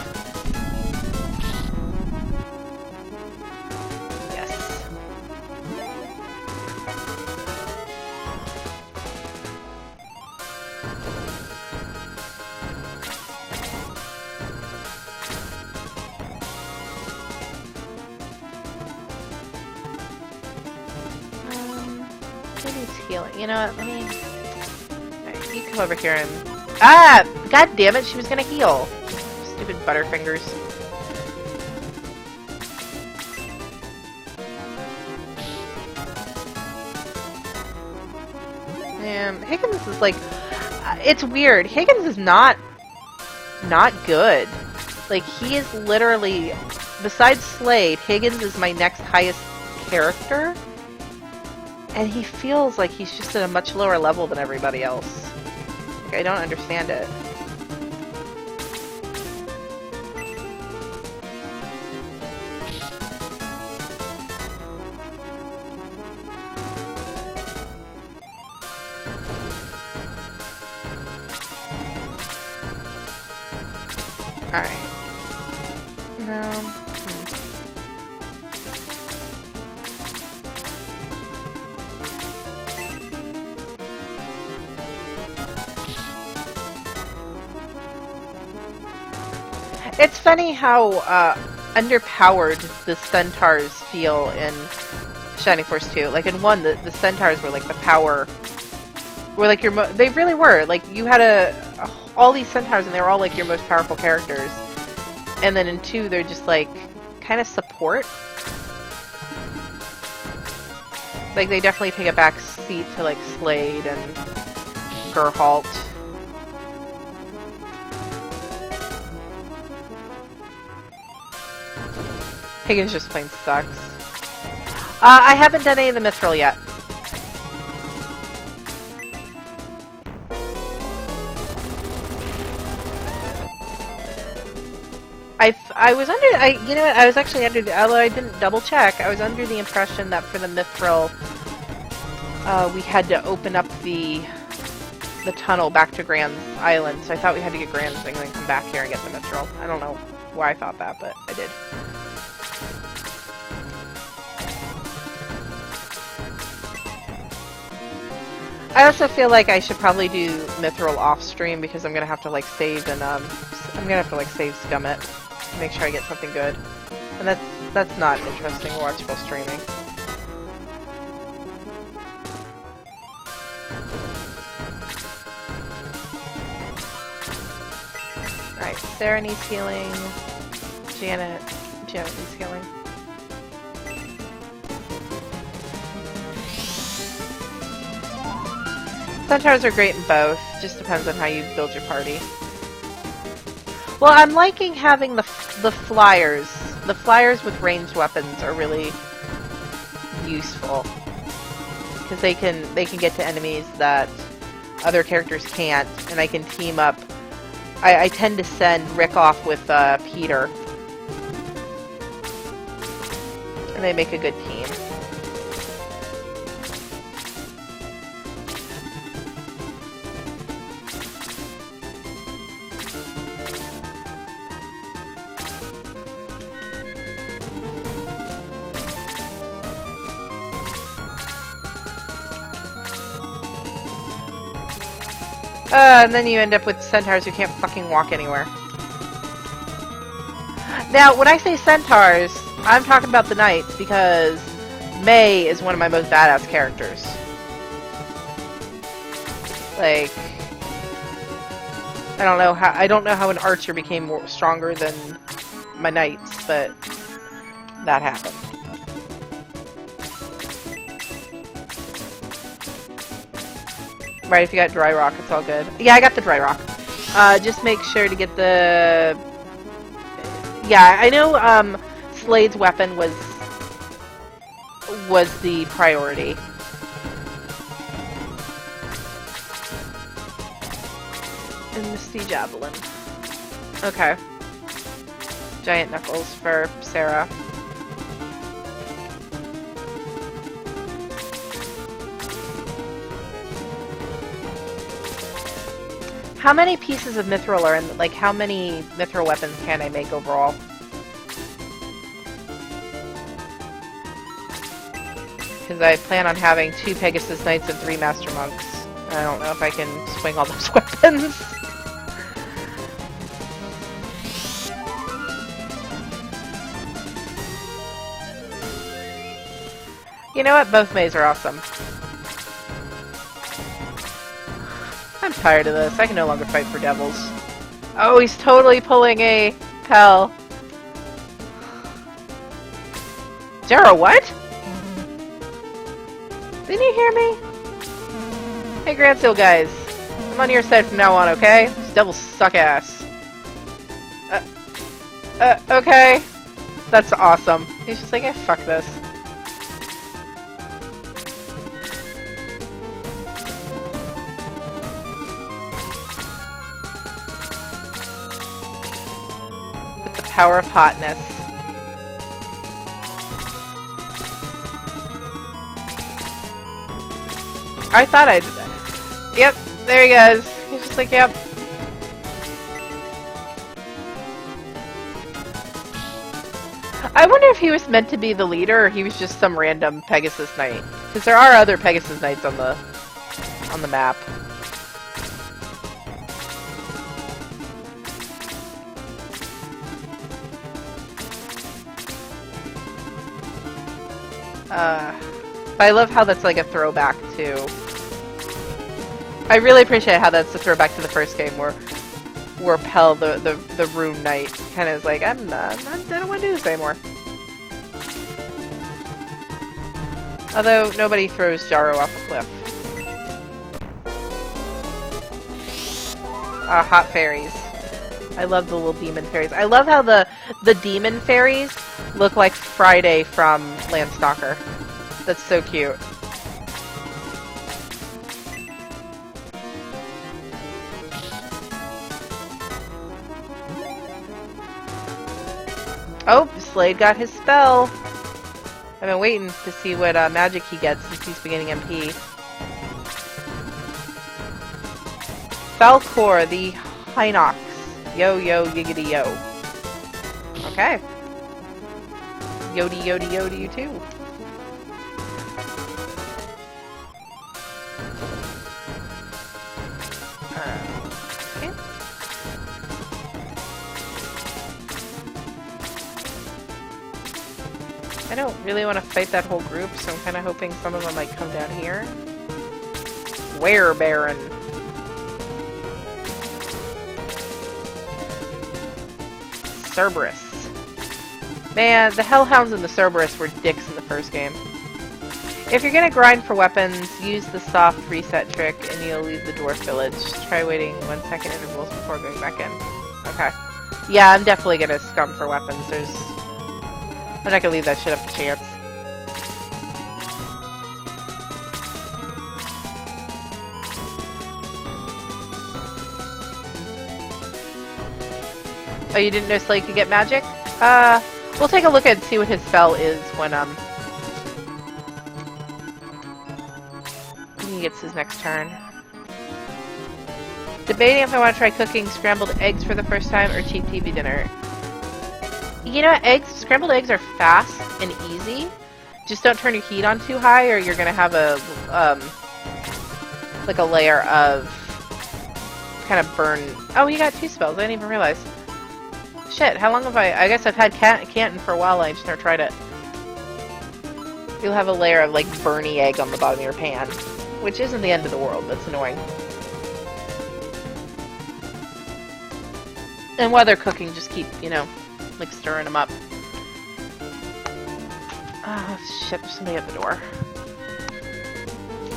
Healing. You know what? Let me. Right, you come over here and. Ah! God damn it! She was gonna heal. Stupid Butterfingers. Higgins is like. It's weird. Higgins is not good. Like he is literally. Besides Slade, Higgins is my next highest character. And he feels like he's just at a much lower level than everybody else. Like, I don't understand it. Alright. No. It's funny how underpowered the centaurs feel in Shining Force 2. Like in 1, the centaurs were like the power. Were like your they really were. Like you had all these centaurs and they were all like your most powerful characters. And then in 2, they're just like kind of support. Like they definitely take a back seat to like Slade and Geralt. Higgins just plain sucks. I haven't done any of the Mithril yet. I was under, you know what, I was actually under, although I didn't double check, I was under the impression that for the Mithril, we had to open up the tunnel back to Grand's Island, so I thought we had to get Grand's thing and then come back here and get the Mithril. I don't know why I thought that, but I did. I also feel like I should probably do Mithril off stream because I'm gonna have to like save and I'm gonna have to like save scum it to make sure I get something good, and that's not interesting to watch while streaming. Alright, Sarah needs healing. Janet needs healing. Centaurs are great in both. Just depends on how you build your party. Well, I'm liking having the flyers. The flyers with ranged weapons are really useful because they can get to enemies that other characters can't, and I can team up. I tend to send Rick off with Peter, and they make a good team. And then you end up with centaurs who can't fucking walk anywhere. Now, when I say centaurs, I'm talking about the knights because May is one of my most badass characters. Like, I don't know how an archer became stronger than my knights, but that happened. Right, if you got dry rock, it's all good. Yeah, I got the dry rock. Just make sure to get the... Yeah, I know Slade's weapon was the priority. And Misty Javelin. Okay. Giant Knuckles for Sarah. How many pieces of mithril are in, like, how many mithril weapons can I make overall? Because I plan on having 2 Pegasus Knights and 3 Master Monks. I don't know if I can swing all those weapons. You know what? Both Mays are awesome. I'm tired of this. I can no longer fight for devils. Oh, he's totally pulling a Pell. Jera, what? Didn't you hear me? Hey, Grand Seal guys. I'm on your side from now on, okay? These devils suck ass. Okay. That's awesome. He's just like, fuck this. Power of hotness. I thought I did that. Yep, there he goes. He's just like, yep. I wonder if he was meant to be the leader or he was just some random Pegasus Knight. Because there are other Pegasus Knights on the map. But I love how that's like a throwback to... I really appreciate how that's a throwback to the first game where Pell, the Rune Knight, kind of is like, I don't want to do this anymore. Although, nobody throws Jaro off a cliff. Hot fairies. I love the little demon fairies. I love how the demon fairies look like Friday from Landstalker. That's so cute. Oh, Slade got his spell. I've been waiting to see what magic he gets since he's beginning MP. Falcor, the Hinox. Yo, yo, yiggity, yo. Okay. Yodi, yodi, yodi, you too. Okay. I don't really want to fight that whole group, so I'm kind of hoping some of them might come down here. Were Baron. Cerberus. Man, the Hellhounds and the Cerberus were dicks in the first game. If you're gonna grind for weapons, use the soft reset trick and you'll leave the dwarf village. Try waiting 1 second intervals before going back in. Okay. Yeah, I'm definitely gonna scum for weapons. I'm not gonna leave that shit up to chance. Oh, you didn't know Slade could get magic? We'll take a look and see what his spell is when he gets his next turn. Debating if I want to try cooking scrambled eggs for the first time or cheap TV dinner. You know, scrambled eggs are fast and easy. Just don't turn your heat on too high or you're gonna have a, like a layer of kind of burn. Oh, you got 2 spells. I didn't even realize. Shit, how long have I guess I've had Canton for a while, I just never tried it. You'll have a layer of, like, burny egg on the bottom of your pan. Which isn't the end of the world, that's annoying. And while they're cooking, just keep, you know, like, stirring them up. Oh, shit, there's somebody at the door.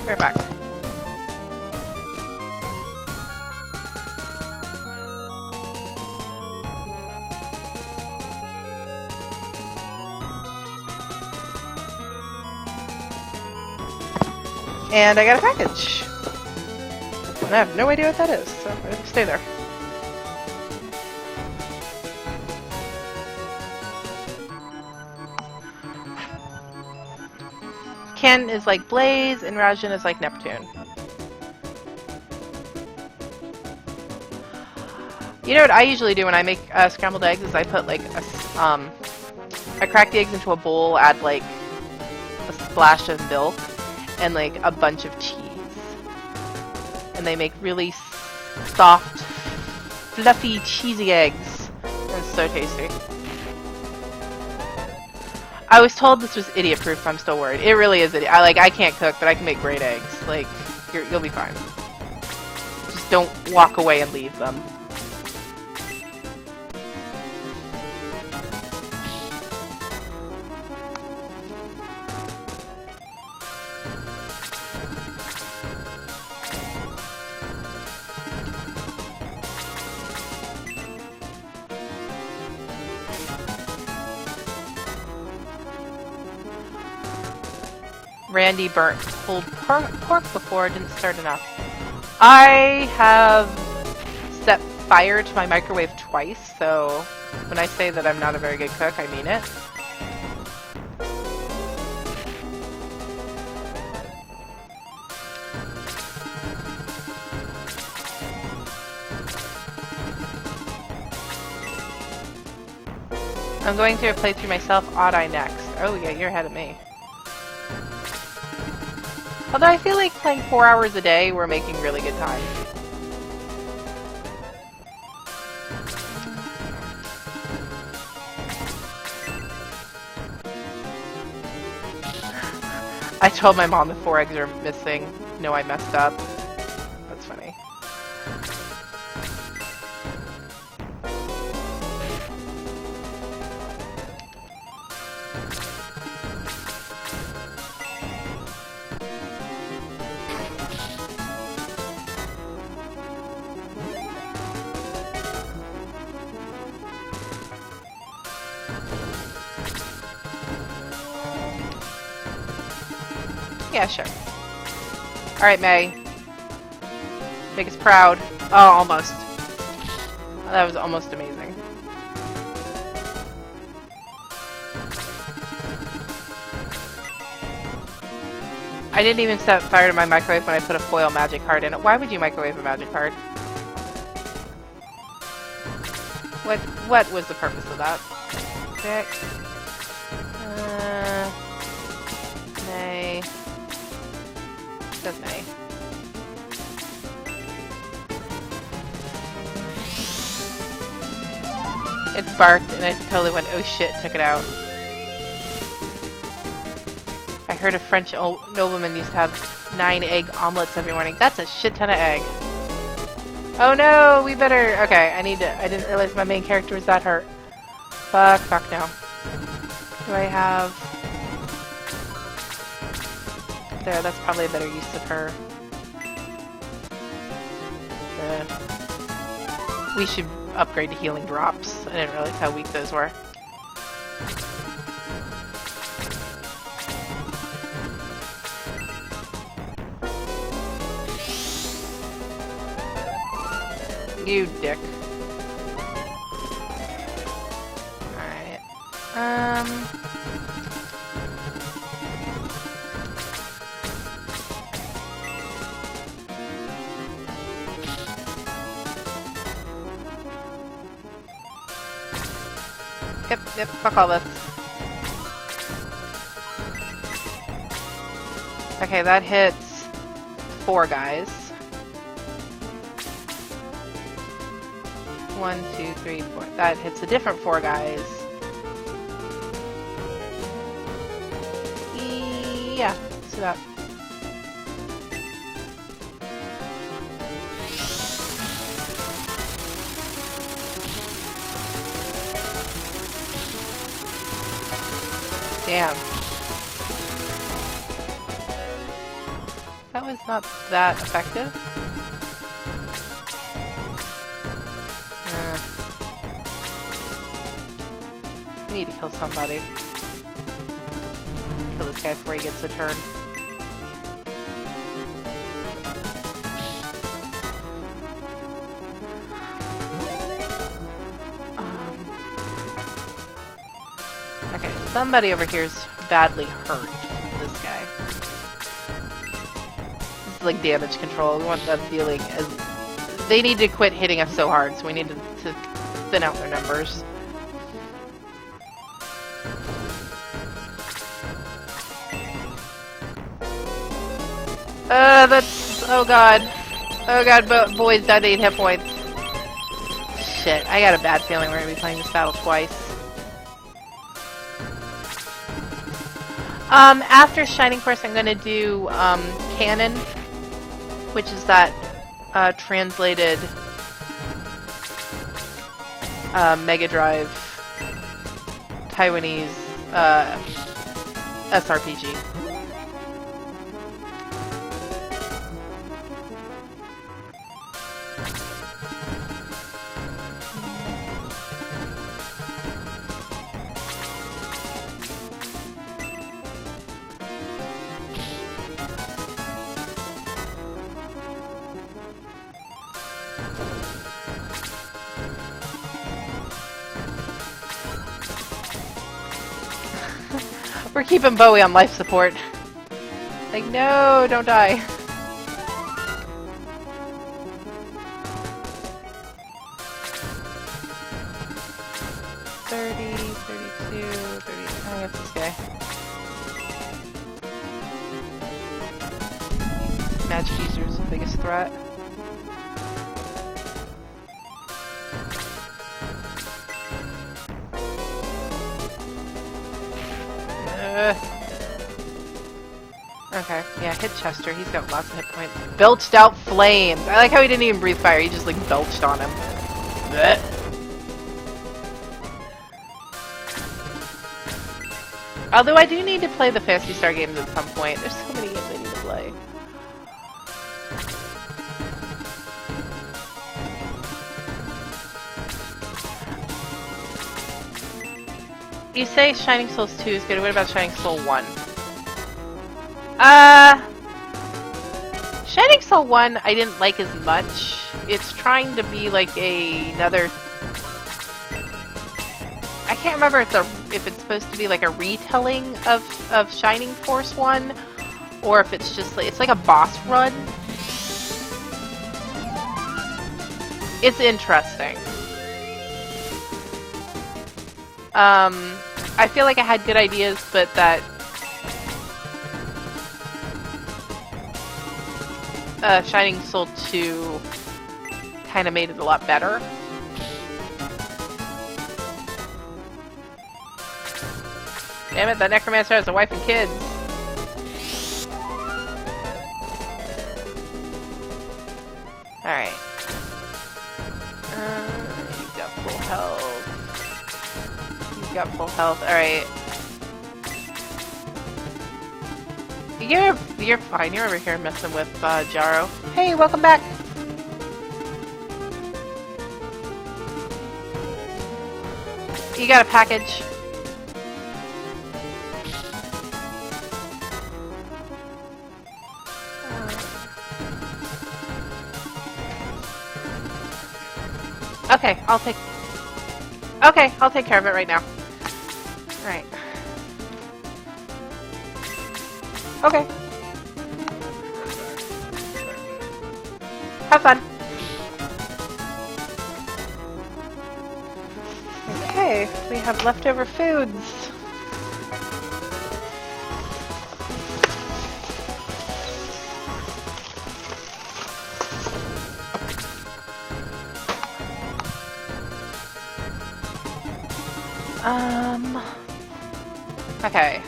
Right back. And I got a package. And I have no idea what that is, so I'm gonna stay there. Ken is like Blaze, and Rajan is like Neptune. You know what I usually do when I make scrambled eggs is I put like I crack the eggs into a bowl, add like a splash of milk, and like a bunch of cheese. And they make really soft, fluffy, cheesy eggs. It's so tasty. I was told this was idiot-proof. I'm still worried. It really is idiot. I can't cook, but I can make great eggs. Like, you'll be fine. Just don't walk away and leave them. Randy burnt pulled pork before, didn't start enough. I have set fire to my microwave twice, so when I say that I'm not a very good cook, I mean it. I'm going through a playthrough myself, Odd Eye next. Oh yeah, you're ahead of me. Although I feel like playing 4 hours a day, we're making really good time. I told my mom the 4 eggs are missing. No, I messed up. That's funny. Yeah, sure. Alright, May. Make us proud. Oh, almost. That was almost amazing. I didn't even set fire to my microwave when I put a foil magic card in it. Why would you microwave a magic card? What was the purpose of that? Okay. May. Says May. It barked and I totally went, oh shit, took it out. I heard a French nobleman used to have 9 egg omelets every morning. That's a shit ton of egg. Oh no, we better... Okay, I didn't realize my main character was that hurt. Fuck no. Do I have... There, that's probably a better use of her. We should upgrade to healing drops. I didn't realize how weak those were. You dick. Alright. Yep, fuck all this. Okay, that hits 4 guys. 1, 2, 3, 4. That hits a different 4 guys. Yeah, so that. Damn. That was not that effective. I need to kill somebody. Kill this guy before he gets a turn. Okay, somebody over here is badly hurt. This guy. This is like damage control. We want them dealing as... They need to quit hitting us so hard, so we need to thin out their numbers. That's... Oh god. Oh god, boys died 8 hit points. Shit, I got a bad feeling we're gonna be playing this battle twice. After Shining Force, I'm gonna do, Canon, which is that, translated, Mega Drive, Taiwanese, SRPG. We're keeping Bowie on life support. Like, no, don't die. I guess this guy. Magic user is the biggest threat. Okay, yeah, hit Chester. He's got lots of hit points. Belched out flames. I like how he didn't even breathe fire. He just, like, belched on him. Blech. Although I do need to play the Phantasy Star games at some point. There's so many games I need to play. You say Shining Souls 2 is good. What about Shining Soul 1? Shining Soul 1 I didn't like as much. It's trying to be like another... I can't remember if it's supposed to be like a retelling of Shining Force 1, or if it's just like, it's like a boss run. It's interesting. I feel like I had good ideas, but that Shining Soul 2 kind of made it a lot better. Damn it, that necromancer has a wife and kids. Alright. You've got full health. You've got full health. Alright. You're fine. You're over here messing with Jaro. Hey, welcome back! You got a package. Okay, I'll take care of it right now. Alright. Okay. Have fun. Okay, we have leftover foods. Okay.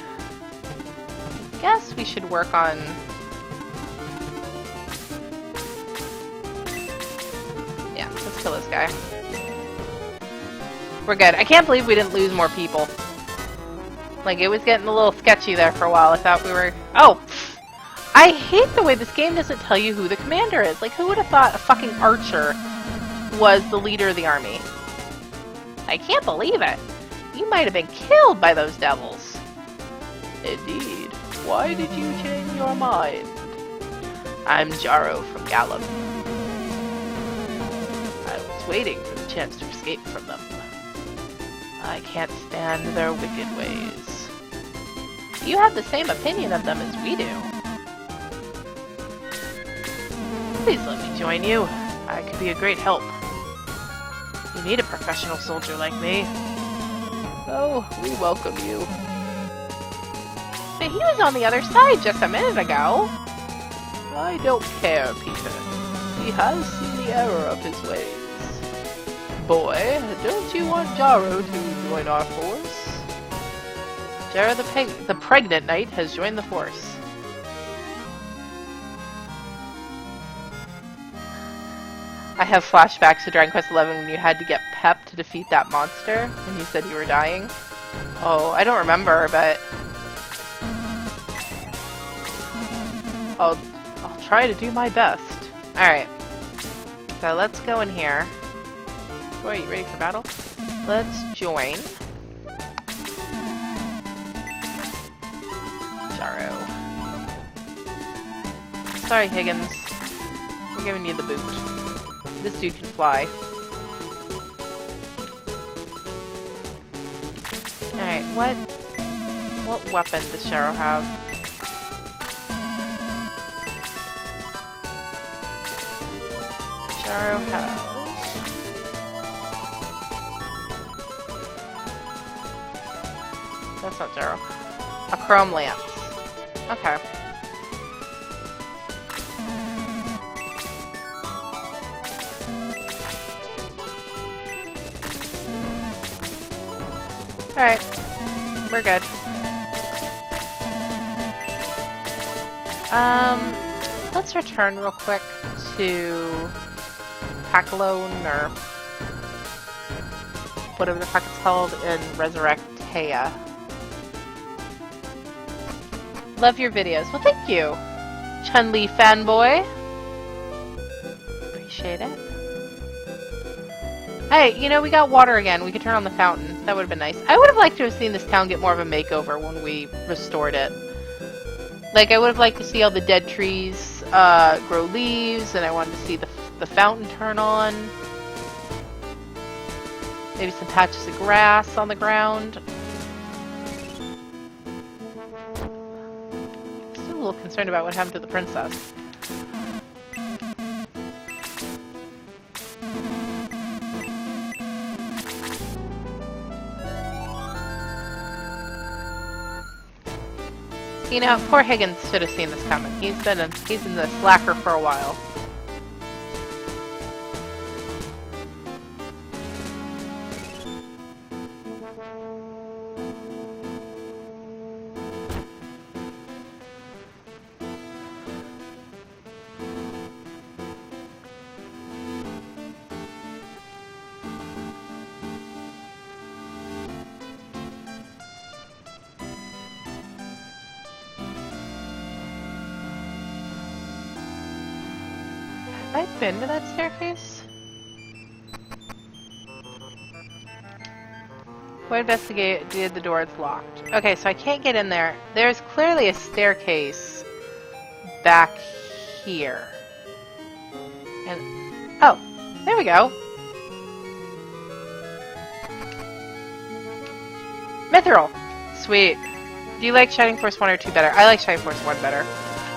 Guess we should work on... Yeah, let's kill this guy. We're good. I can't believe we didn't lose more people. Like, it was getting a little sketchy there for a while. I thought we were... Oh! I hate the way this game doesn't tell you who the commander is. Like, who would have thought a fucking archer was the leader of the army? I can't believe it. You might have been killed by those devils. Indeed. Why did you change your mind? I'm Jaro from Gallum. I was waiting for the chance to escape from them. I can't stand their wicked ways. You have the same opinion of them as we do. Please let me join you. I could be a great help. You need a professional soldier like me. Oh, we welcome you. But he was on the other side just a minute ago. I don't care, Peter. He has seen the error of his ways. Boy, don't you want Jaro to join our force? Jaro the pregnant knight has joined the force. I have flashbacks to Dragon Quest XI when you had to get Pep to defeat that monster when you said you were dying. Oh, I don't remember, but I'll try to do my best. Alright. So let's go in here. Boy, are you ready for battle? Let's join Jaro. Sorry, Higgins. We're giving you the boot. This dude can fly. Alright, what weapon does Jaro have? Jaro has... That's not Jaro. A chrome lance. Okay. Alright. We're good. Let's return real quick to Pakalone, or whatever the fuck it's called, in Resurrectea. Love your videos. Well, thank you, Chun-Li fanboy. Appreciate it. Hey, you know, we got water again. We could turn on the fountain. That would have been nice. I would have liked to have seen this town get more of a makeover when we restored it. Like, I would have liked to see all the dead trees grow leaves, and I wanted to see the fountain turn on. Maybe some patches of grass on the ground. Still a little concerned about what happened to the princess. You know, poor Higgins should have seen this coming. He's been the slacker for a while. I've been to that staircase. What investigated the door? It's locked. Okay, so I can't get in there. There's clearly a staircase back here. And oh, there we go. Mithril! Sweet. Do you like Shining Force 1 or 2 better? I like Shining Force 1 better.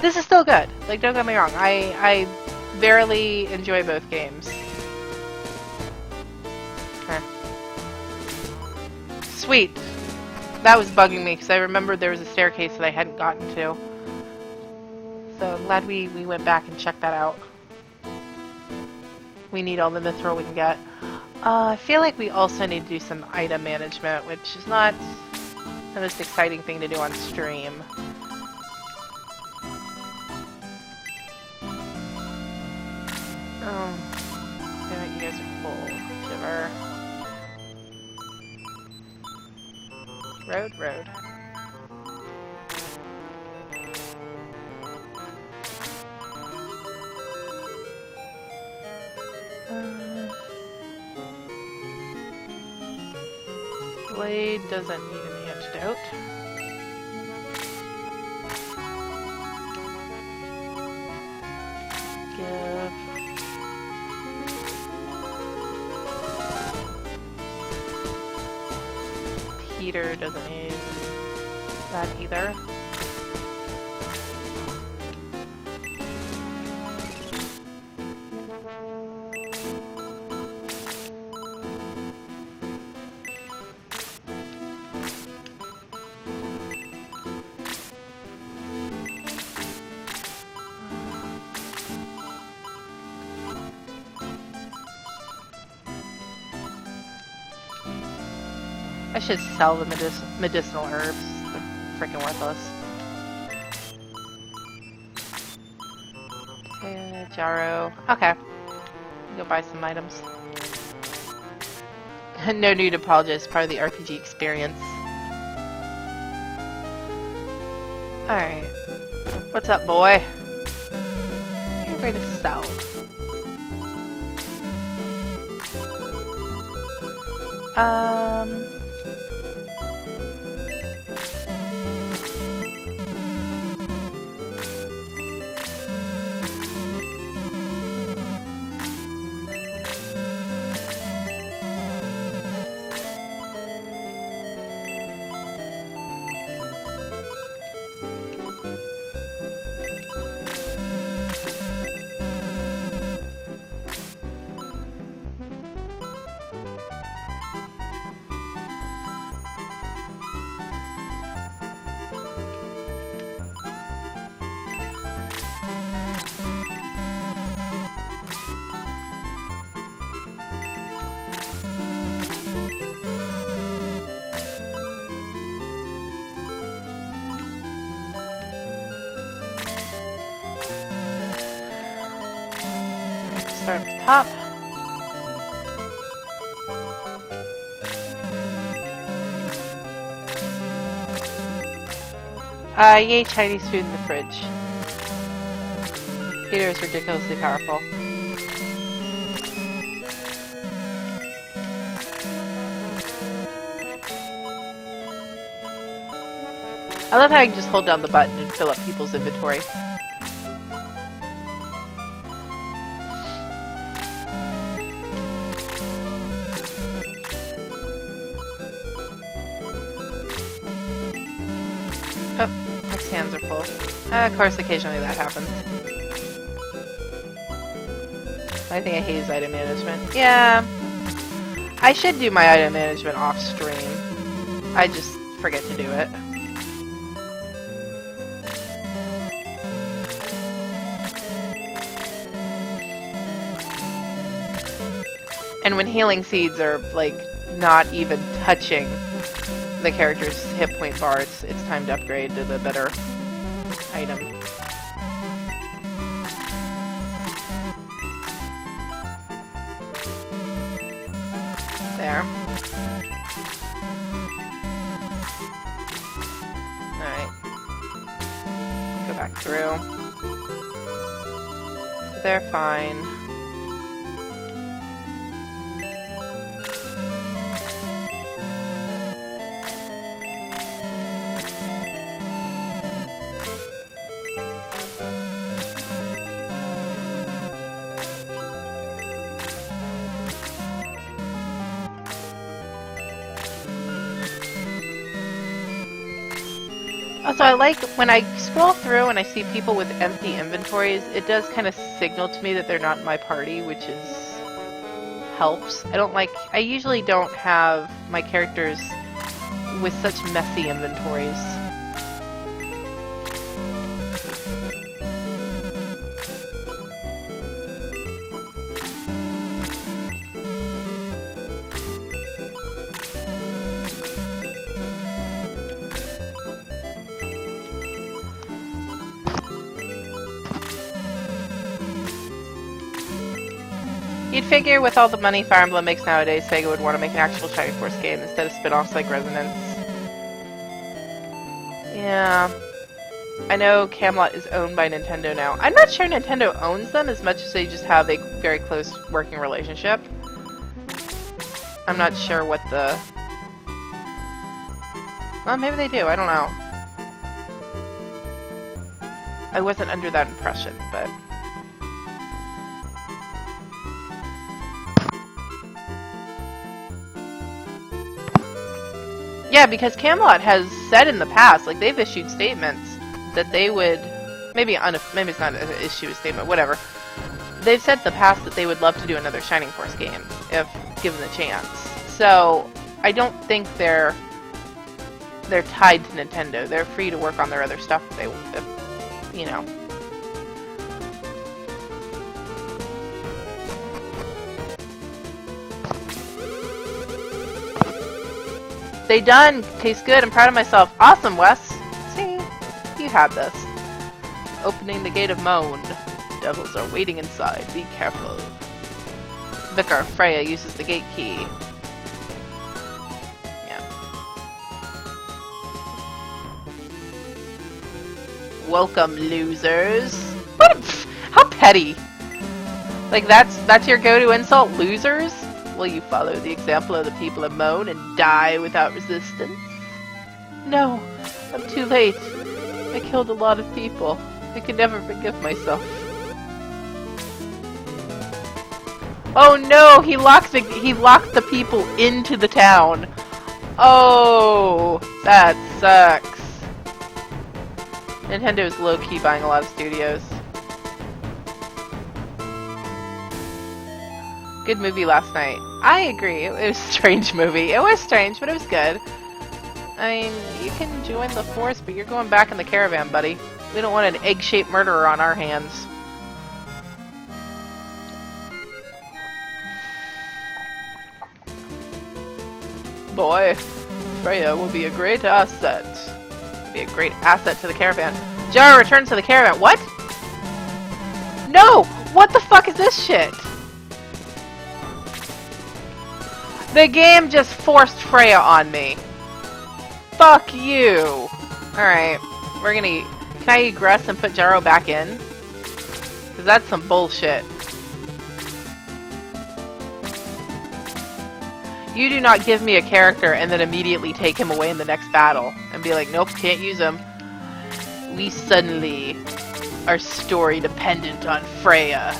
This is still good. Like, don't get me wrong. I barely enjoy both games. Huh. Sweet. That was bugging me because I remembered there was a staircase that I hadn't gotten to. So I'm glad we went back and checked that out. We need all the mithril we can get. I feel like we also need to do some item management, which is not the most exciting thing to do on stream. Damn it, you guys are full. Shiver. Road. Blade doesn't need an antidote. Give. Peter doesn't need that either. I should sell the medicinal herbs. They're freaking worthless. Okay, Jaro. Okay. Go buy some items. No need to apologize. Part of the RPG experience. Alright. What's up, boy? You're ready to sell. Start at the top. Yay, Chinese food in the fridge. Peter is ridiculously powerful. I love how I can just hold down the button and fill up people's inventory. Oh, my hands are full. Of course, occasionally that happens. I think I hate his item management. Yeah, I should do my item management off stream. I just forget to do it. And when healing seeds are, like, not even touching the character's hit point bar, it's time to upgrade to the better item. There. Alright. Go back through. So they're fine. Also, I like when I scroll through and I see people with empty inventories, it does kind of signal to me that they're not in my party, which helps. I usually don't have my characters with such messy inventories. You'd figure with all the money Fire Emblem makes nowadays, Sega would want to make an actual Shining Force game instead of spin-offs like Resonance. Yeah. I know Camelot is owned by Nintendo now. I'm not sure Nintendo owns them as much as they just have a very close working relationship. I'm not sure what the... Well, maybe they do. I don't know. I wasn't under that impression, but... Yeah, because Camelot has said in the past, like they've issued statements that they would maybe it's not an issue statement, whatever. They've said in the past that they would love to do another Shining Force game if given the chance. So I don't think they're tied to Nintendo. They're free to work on their other stuff if they, you know. They done. Tastes good. I'm proud of myself. Awesome, Wes. See, you have this. Opening the gate of Moan. Devils are waiting inside. Be careful. Vicar Freya uses the gate key. Yeah. Welcome, losers. What? How petty. Like that's your go-to insult, losers? Will you follow the example of the people of Moan and die without resistance? No, I'm too late. I killed a lot of people. I can never forgive myself. Oh no, he locked the people into the town. Oh, that sucks. Nintendo's low-key buying a lot of studios. Good movie last night. I agree. It was a strange movie. It was strange, but it was good. I mean, you can join the force, but you're going back in the caravan, buddy. We don't want an egg-shaped murderer on our hands. Boy, Freya will be a great asset. Be a great asset to the caravan. Jaro returns to the caravan. What? No! What the fuck is this shit? The game just forced Freya on me. Fuck you. Alright, we're gonna... Can I egress and put Jaro back in? Because that's some bullshit. You do not give me a character and then immediately take him away in the next battle. And be like, nope, can't use him. We suddenly are story dependent on Freya.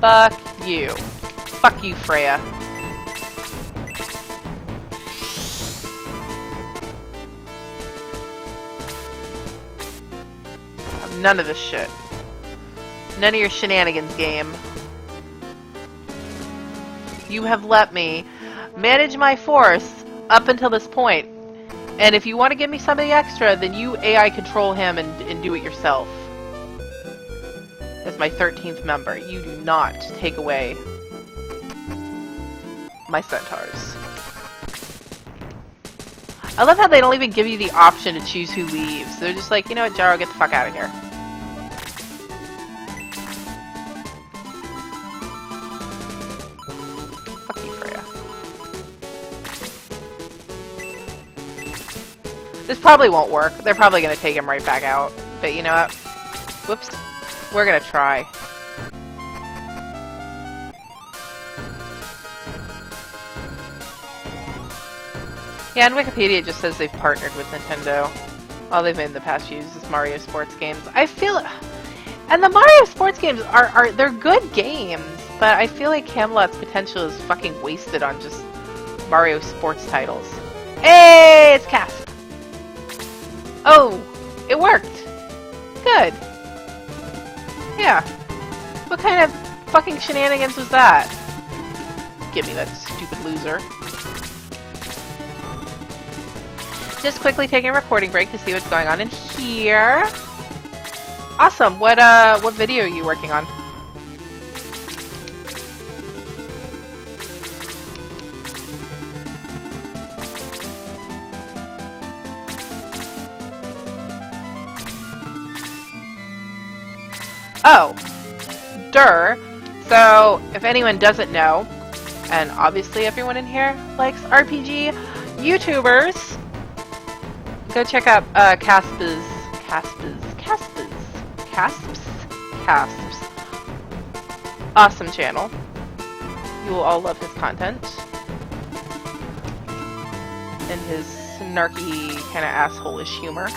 Fuck you. Fuck you, Freya. None of this shit. None of your shenanigans, game. You have let me manage my force up until this point. And if you want to give me somebody extra, then you AI control him and do it yourself. As my 13th member, you do not take away my centaurs. I love how they don't even give you the option to choose who leaves. They're just like, you know what, Jaro, get the fuck out of here. Fuck you, Freya. This probably won't work. They're probably going to take him right back out. But you know what? Whoops. We're going to try. Yeah, and Wikipedia just says they've partnered with Nintendo. All they've made in the past few years is Mario sports games. I feel... And the Mario sports games they're good games, but I feel like Camelot's potential is fucking wasted on just Mario sports titles. Hey, it's Casp! Oh, it worked! Good. Yeah. What kind of fucking shenanigans was that? Give me that stupid loser. Just quickly taking a recording break to see what's going on in here. Awesome. What video are you working on? Oh, so if anyone doesn't know, and obviously everyone in here likes RPG YouTubers, go check out Casp's awesome channel. You will all love his content and his snarky kind of asshole-ish humor.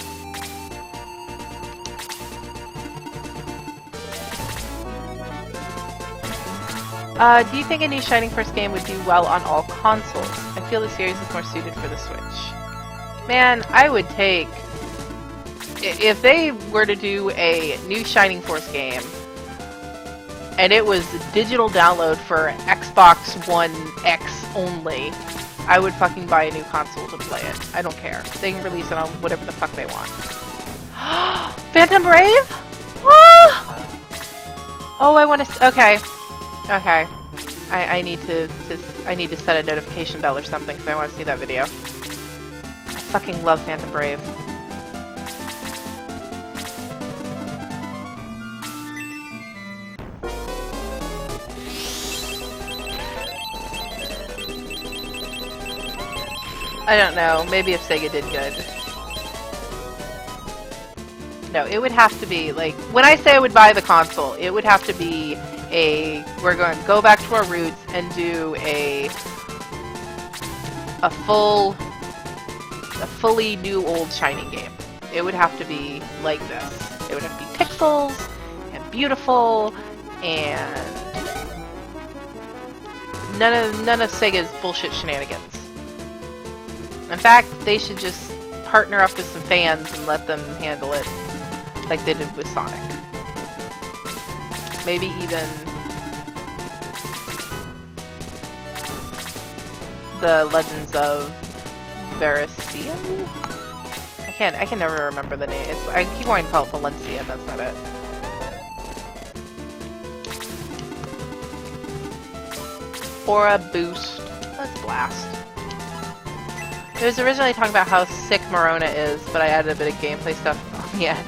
Do you think a new Shining Force game would do well on all consoles? I feel the series is more suited for the Switch. Man, I would take... If they were to do a new Shining Force game, and it was digital download for Xbox One X only, I would fucking buy a new console to play it. I don't care. They can release it on whatever the fuck they want. Phantom Brave? Oh, I want to... Okay. Okay. I need to set a notification bell or something because I want to see that video. I fucking love Phantom Brave. I don't know. Maybe if Sega did good. No, it would have to be, like, when I say I would buy the console, it would have to be we're going to go back to our roots and do a fully new old Shining game. It would have to be like this. It would have to be pixels, and beautiful, and none of Sega's bullshit shenanigans. In fact, they should just partner up with some fans and let them handle it like they did with Sonic. Maybe even the Legends of Verisium? I can never remember the name. I keep wanting to call it Valencia, that's not it. Or a boost. Let's blast. It was originally talking about how sick Morona is, but I added a bit of gameplay stuff on the end.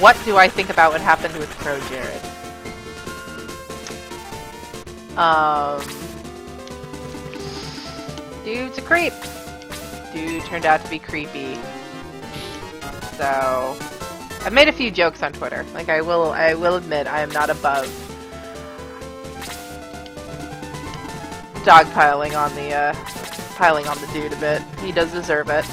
What do I think about what happened with Pro Jared? Dude's a creep. Dude turned out to be creepy. So, I've made a few jokes on Twitter. Like, I will admit I am not above dogpiling on the dude a bit. He does deserve it.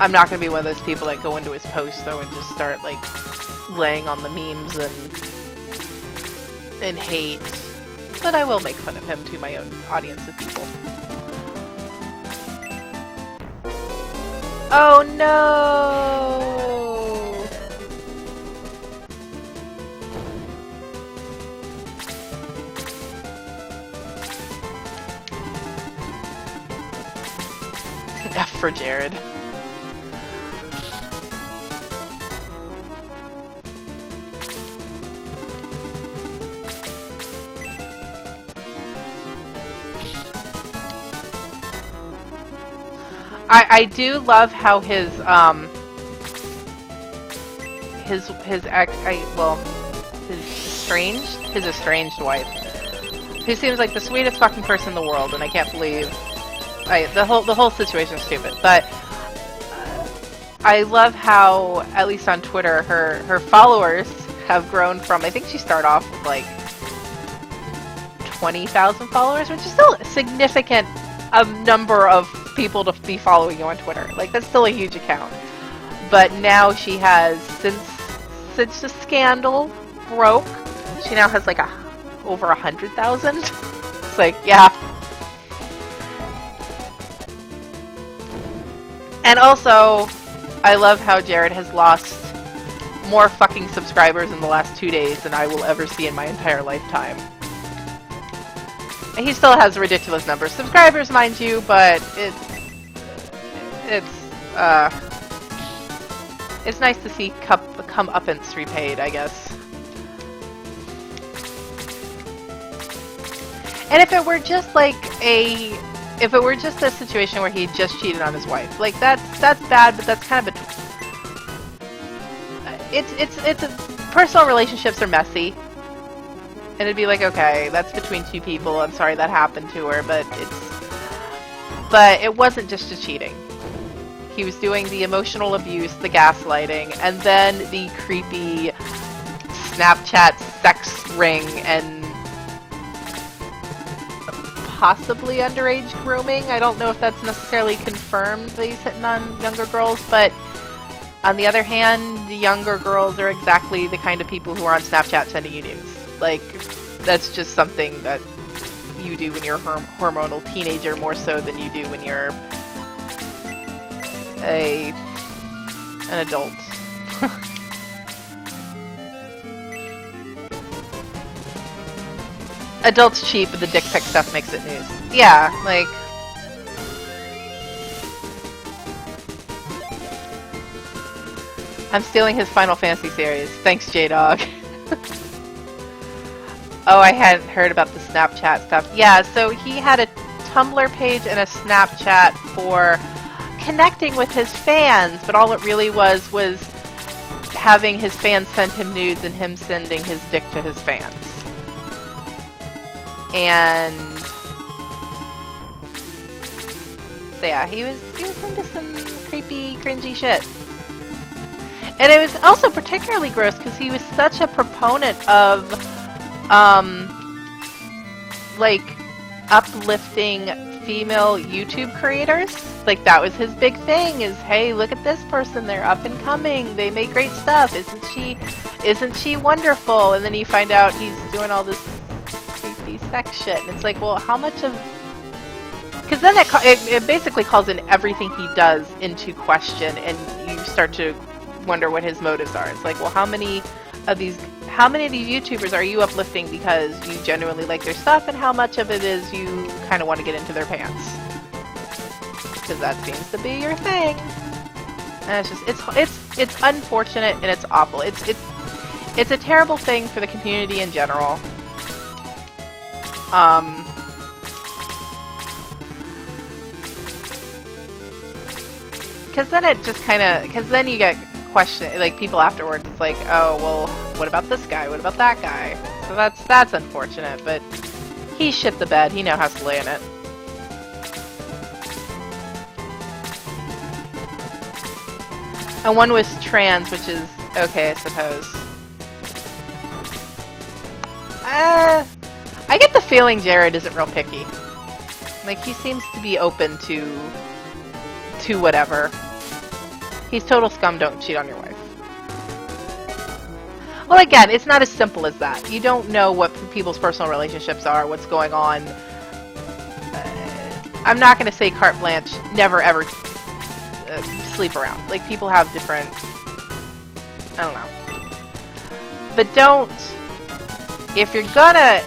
I'm not gonna be one of those people that go into his post though and just start like laying on the memes and hate. But I will make fun of him to my own audience of people. Oh no! F for Jared. I do love how his estranged wife, who seems like the sweetest fucking person in the world, and I can't believe the whole situation is stupid, but I love how, at least on Twitter, her followers have grown from, I think she started off with like 20,000 followers, which is still a significant number of people to be following you on Twitter. Like, that's still a huge account. But now she has, since the scandal broke, she now has like over 100,000. It's like, yeah. And also, I love how Jared has lost more fucking subscribers in the last 2 days than I will ever see in my entire lifetime. And he still has ridiculous numbers. Subscribers, mind you, but it's nice to see comeuppance repaid, I guess. And if it were just like a situation where he just cheated on his wife, like that's bad, but that's kind of personal relationships are messy. And it'd be like, okay, that's between two people. I'm sorry that happened to her, but it wasn't just a cheating. He was doing the emotional abuse, the gaslighting, and then the creepy Snapchat sex ring and possibly underage grooming. I don't know if that's necessarily confirmed that he's hitting on younger girls, but on the other hand, younger girls are exactly the kind of people who are on Snapchat sending you nudes. Like, that's just something that you do when you're a hormonal teenager more so than you do when you're an adult. Adults cheat, but the dick pic stuff makes it news. Yeah, like... I'm stealing his Final Fantasy series. Thanks, J-Dog. Oh, I hadn't heard about the Snapchat stuff. Yeah, so he had a Tumblr page and a Snapchat for connecting with his fans, but all it really was having his fans send him nudes and him sending his dick to his fans. And so yeah, he was into some creepy, cringy shit. And it was also particularly gross because he was such a proponent of like uplifting female YouTube creators. Like, that was his big thing, is, hey, look at this person, they're up and coming, they make great stuff, isn't she wonderful? And then you find out he's doing all this creepy sex shit, and it's like, well, how much of... Because then it basically calls in everything he does into question, and you start to wonder what his motives are. It's like, well, how many of these YouTubers are you uplifting because you genuinely like their stuff, and how much of it is you kind of want to get into their pants? Because that seems to be your thing. And it's unfortunate and it's awful. It's a terrible thing for the community in general. Because then it just kind of, because then you get question, like, people afterwards, it's like, oh, well, what about this guy? What about that guy? So that's unfortunate, but he shit the bed. He knows how to lay in it. And one was trans, which is okay, I suppose. I get the feeling Jared isn't real picky. Like, he seems to be open to whatever. He's total scum, don't cheat on your wife. Well, again, it's not as simple as that. You don't know what people's personal relationships are, what's going on. I'm not going to say carte blanche, never ever sleep around. Like, people have different... I don't know. But don't... If you're gonna...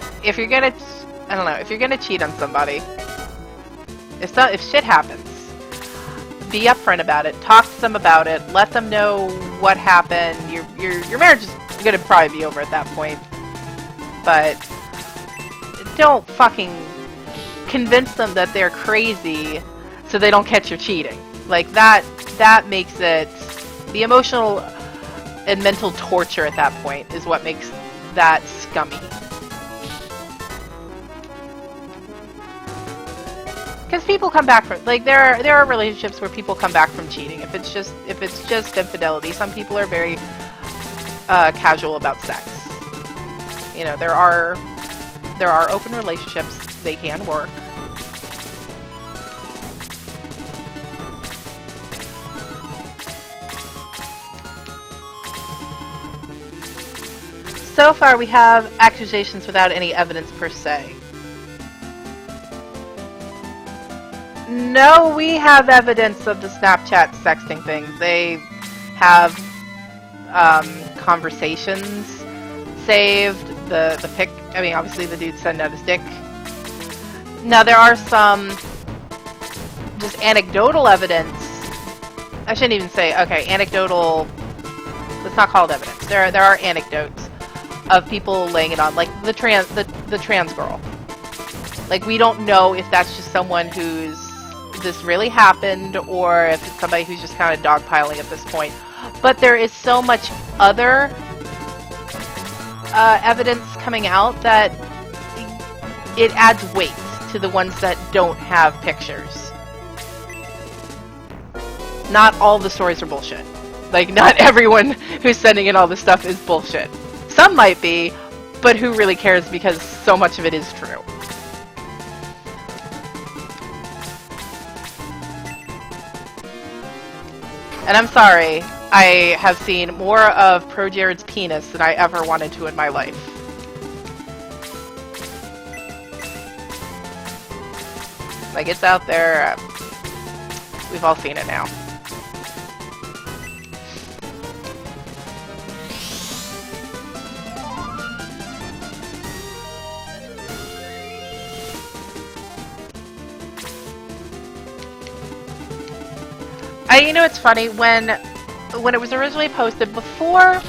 I don't know. If you're gonna cheat on somebody, if shit happens, be upfront about it. Talk to them about it. Let them know what happened. Your marriage is gonna probably be over at that point. But don't fucking convince them that they're crazy so they don't catch you cheating. Like, that makes it... The emotional and mental torture at that point is what makes that scummy. Because people come back from, like, there are relationships where people come back from cheating. If it's just infidelity, some people are very casual about sex. You know, there are open relationships. They can work. So far, we have accusations without any evidence per se. No, we have evidence of the Snapchat sexting thing. They have conversations saved. The pic. I mean, obviously the dude sent out his dick. Now there are some just anecdotal evidence. I shouldn't even say. Okay, anecdotal. Let's not call it evidence. There are anecdotes of people laying it on, like the trans girl. Like, we don't know if that's just someone who's this really happened, or if it's somebody who's just kind of dogpiling at this point. But there is so much other evidence coming out that it adds weight to the ones that don't have pictures. Not all the stories are bullshit. Like, not everyone who's sending in all this stuff is bullshit. Some might be, but who really cares, because so much of it is true. And I'm sorry, I have seen more of Pro Jared's penis than I ever wanted to in my life. Like, it's out there. We've all seen it now. You know, it's funny, when it was originally posted, before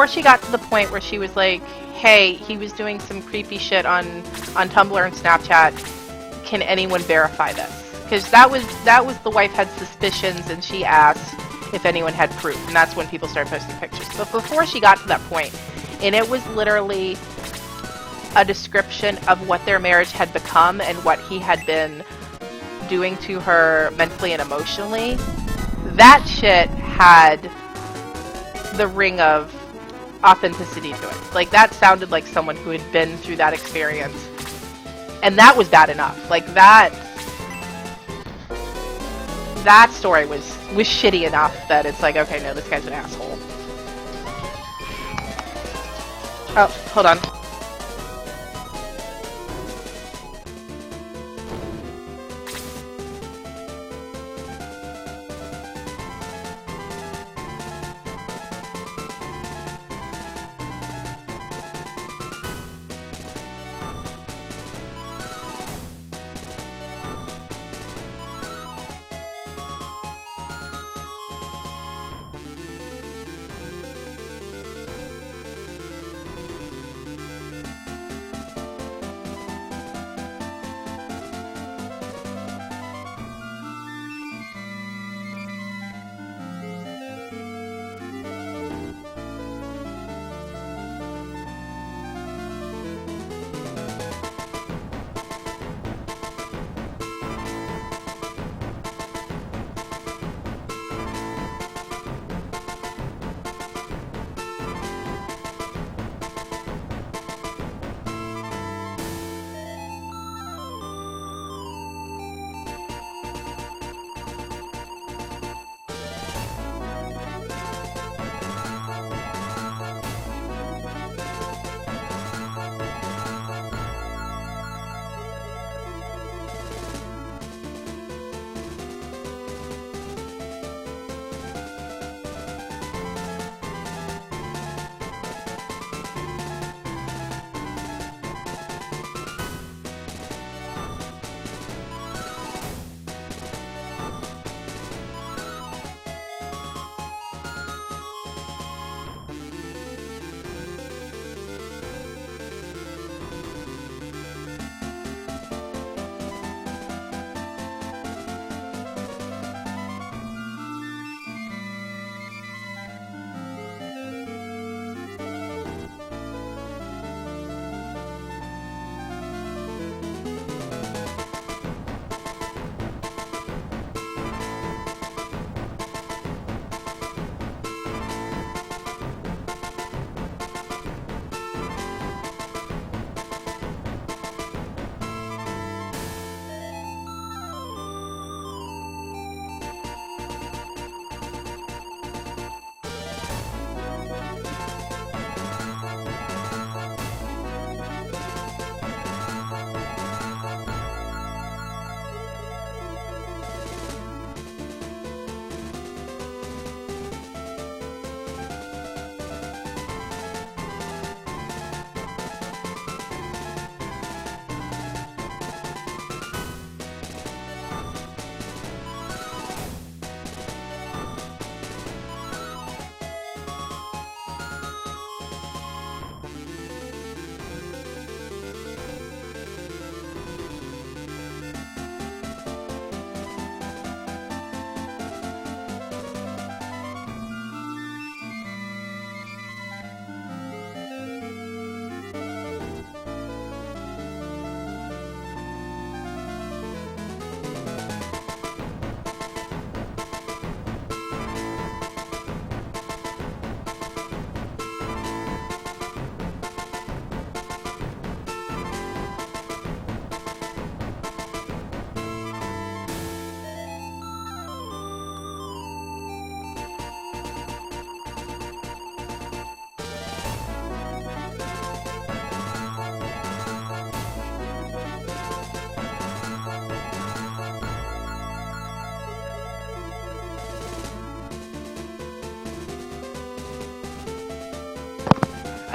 she got to the point where she was like, hey, he was doing some creepy shit on Tumblr and Snapchat, can anyone verify this? Because that was the wife had suspicions, and she asked if anyone had proof, and that's when people started posting pictures. But before she got to that point, and it was literally a description of what their marriage had become and what he had been doing to her mentally and emotionally, that shit had the ring of authenticity to it. Like, that sounded like someone who had been through that experience. And that was bad enough. Like, that story was shitty enough that it's like, okay, no, this guy's an asshole. Oh, hold on.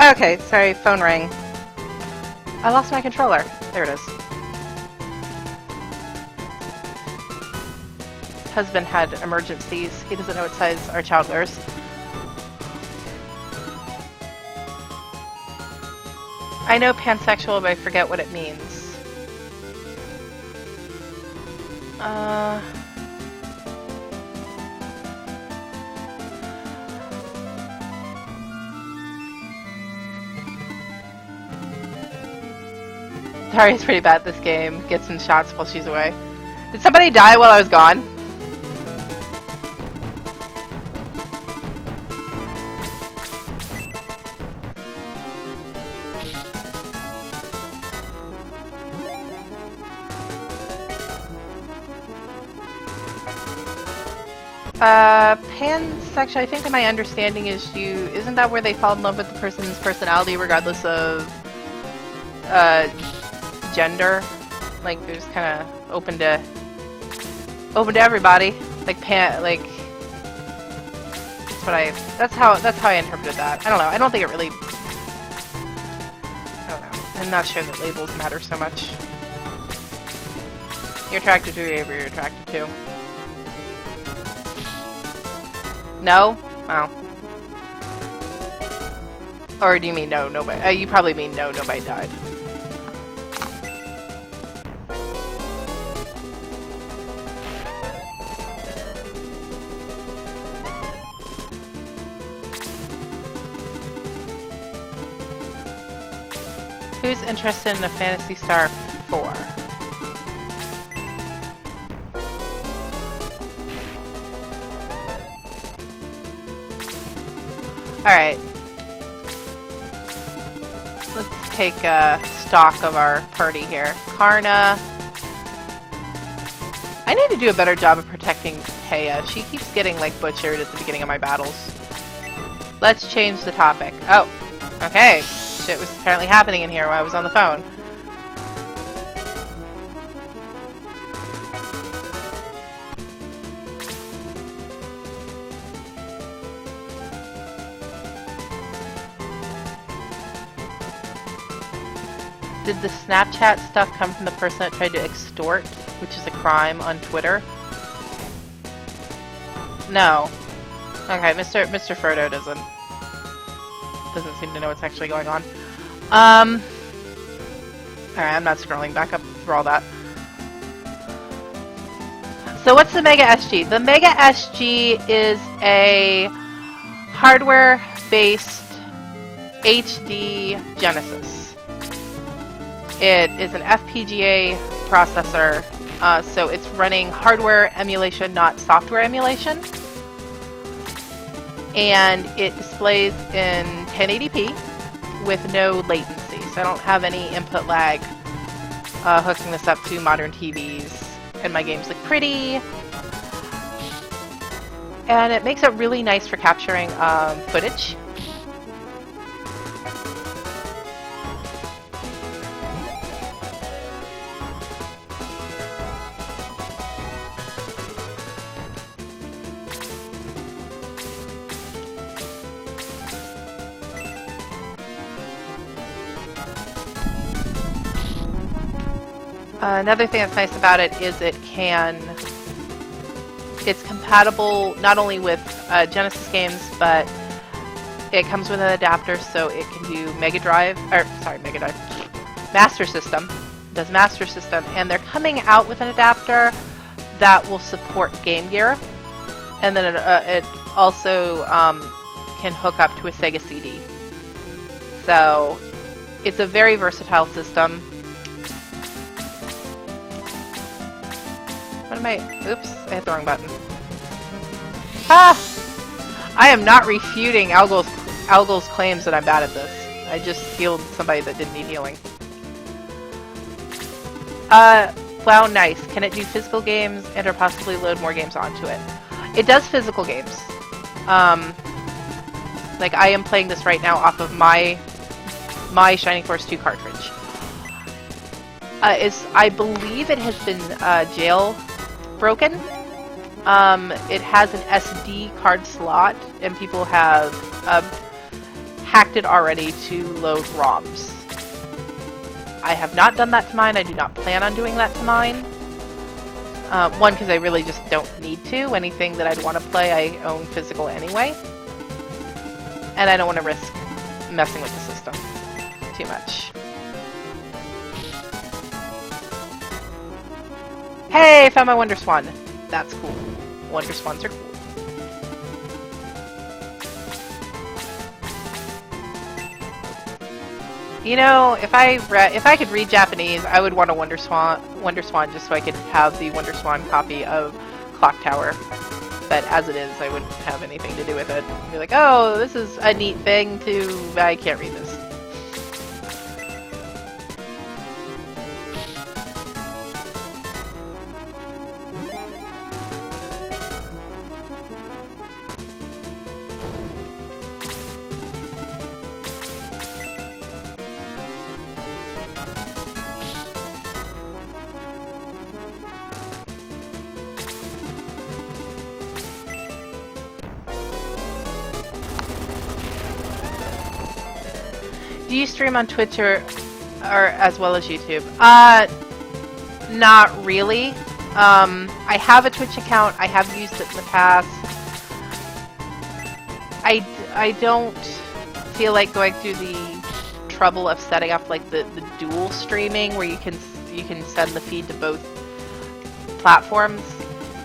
Okay, sorry, phone rang. I lost my controller. There it is. Husband had emergencies. He doesn't know what size our child wears. I know pansexual, but I forget what it means. Tari's pretty bad at this game. Gets in shots while she's away. Did somebody die while I was gone? Pansexual, I think my understanding is isn't that where they fall in love with the person's personality regardless of, gender? Like, they're just kind of open to everybody. Like, that's how I interpreted that. I don't know, I don't think it really, I don't know. I'm not sure that labels matter so much. You're attracted to whoever you're attracted to. No? Oh. Or do you mean no, nobody? You probably mean no, nobody died. Who's interested in a Phantasy Star 4? Alright. Let's take stock of our party here. Karna. I need to do a better job of protecting Taya. She keeps getting, like, butchered at the beginning of my battles. Let's change the topic. Oh, okay. Shit was apparently happening in here while I was on the phone. Did the Snapchat stuff come from the person that tried to extort, which is a crime on Twitter? No. Okay, Mr. Frodo doesn't seem to know what's actually going on. Alright, I'm not scrolling back up for all that. So what's the Mega SG? The Mega SG is a hardware-based HD Genesis. It is an FPGA processor, so it's running hardware emulation, not software emulation. And it displays in 1080p with no latency, so I don't have any input lag hooking this up to modern TVs. And my games look pretty. And it makes it really nice for capturing footage. Another thing that's nice about it is it's compatible not only with Genesis games, but it comes with an adapter, so it can do Master System. It does Master System, and they're coming out with an adapter that will support Game Gear, and then it also can hook up to a Sega CD. So it's a very versatile system. Oops, I hit the wrong button. Ah! I am not refuting Algol's claims that I'm bad at this. I just healed somebody that didn't need healing. Wow, nice. Can it do physical games and or possibly load more games onto it? It does physical games. Like, I am playing this right now off of my Shining Force 2 cartridge. I believe it has been jailbroken. It has an SD card slot, and people have hacked it already to load ROMs. I have not done that to mine. I do not plan on doing that to mine. One, because I really just don't need to. Anything that I'd want to play, I own physical anyway. And I don't want to risk messing with the system too much. Hey, I found my Wonder Swan. That's cool. Wonder Swans are cool. You know, if I could read Japanese, I would want a Wonder Swan just so I could have the Wonder Swan copy of Clock Tower. But as it is, I wouldn't have anything to do with it. I'd be like, oh, this is a neat thing to... I can't read this. Do you stream on Twitch or as well as YouTube? Not really. I have a Twitch account. I have used it in the past. I don't feel like going through the trouble of setting up like the dual streaming where you can send the feed to both platforms.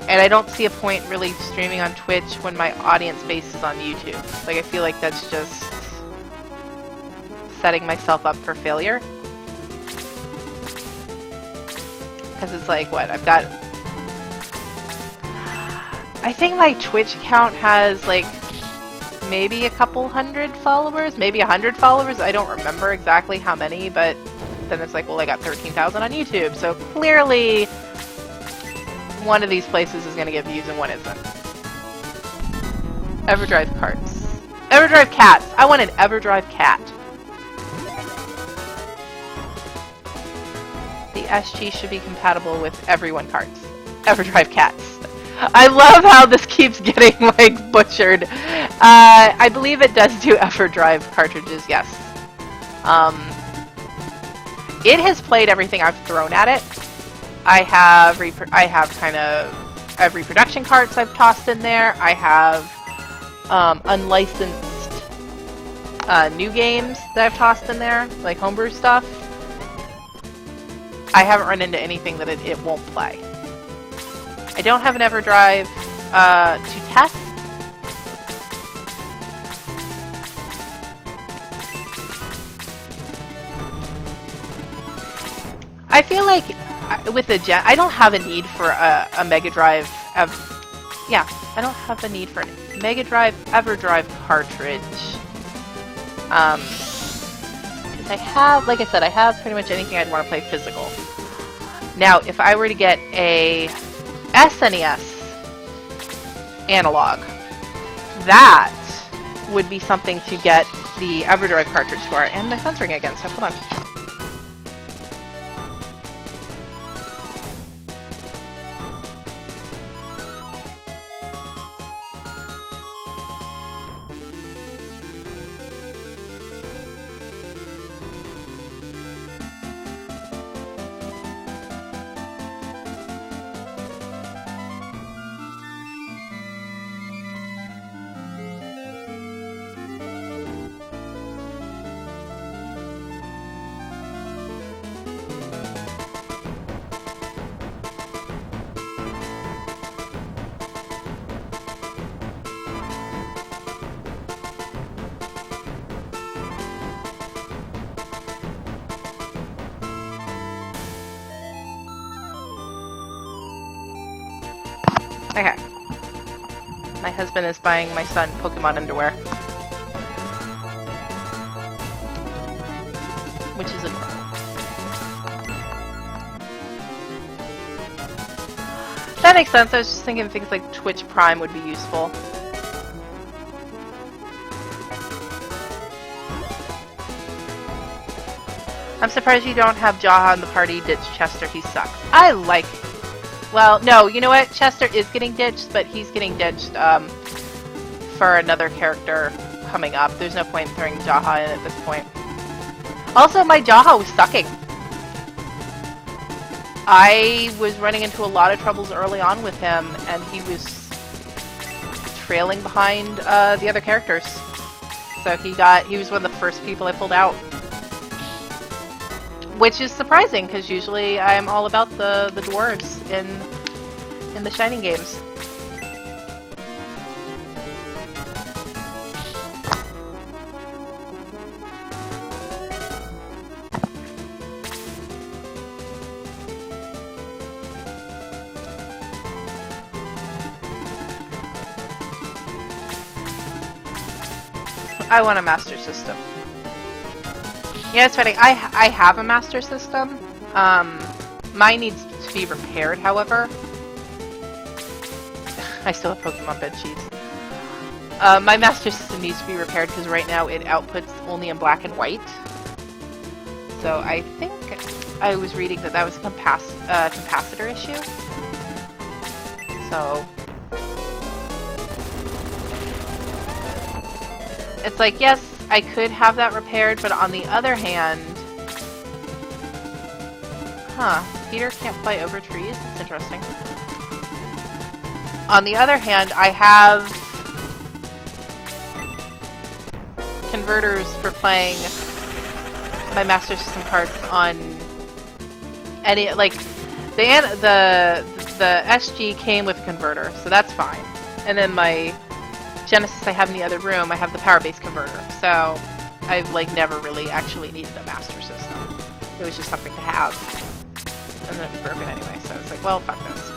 And I don't see a point really streaming on Twitch when my audience base is on YouTube. Like, I feel like that's just setting myself up for failure. Because it's like, what, I've got... I think my Twitch account has, like, maybe a couple hundred followers, maybe 100 followers. I don't remember exactly how many, but then it's like, well, I got 13,000 on YouTube. So clearly, one of these places is going to get views and one isn't. Everdrive carts. Everdrive cats. I want an Everdrive cat. The SG should be compatible with everyone carts. Everdrive cats. I love how this keeps getting, like, butchered. I believe it does do Everdrive cartridges, yes. It has played everything I've thrown at it. I have kind of every production carts I've tossed in there. I have unlicensed new games that I've tossed in there, like homebrew stuff. I haven't run into anything that it won't play. I don't have an Everdrive to test. I feel like with the I don't have a need for a Mega Drive. Yeah, I don't have a need for a Mega Drive Everdrive cartridge. Because I have, like I said, I have pretty much anything I'd want to play physical. Now, if I were to get a SNES analog, that would be something to get the Everdrive cartridge for. And my phone's ringing again, so hold on. Okay. My husband is buying my son Pokemon underwear. Which is adorable. That makes sense. I was just thinking things like Twitch Prime would be useful. I'm surprised you don't have Jaha in the party ditch Chester. He sucks. I like... Well, no, you know what? Chester is getting ditched, but he's getting ditched for another character coming up. There's no point in throwing Jaha in at this point. Also, my Jaha was sucking. I was running into a lot of troubles early on with him, and he was trailing behind the other characters. So he was one of the first people I pulled out. Which is surprising, because usually I'm all about the dwarves in the Shining games. I want a Master System. Yeah, it's funny. I have a Master System. Mine needs to be repaired, however. I still have Pokemon bed sheets. My Master System needs to be repaired because right now it outputs only in black and white. So I think I was reading that was a capacitor issue. So it's like, yes, I could have that repaired, but on the other hand... Peter can't fly over trees? That's interesting. On the other hand, I have converters for playing my Master System cards on any, like, the SG came with a converter, so that's fine. And then my Genesis I have in the other room, I have the power-based converter, so I've like never really actually needed a Master System. It was just something to have, and then it was broken anyway. So it's like, well, fuck this.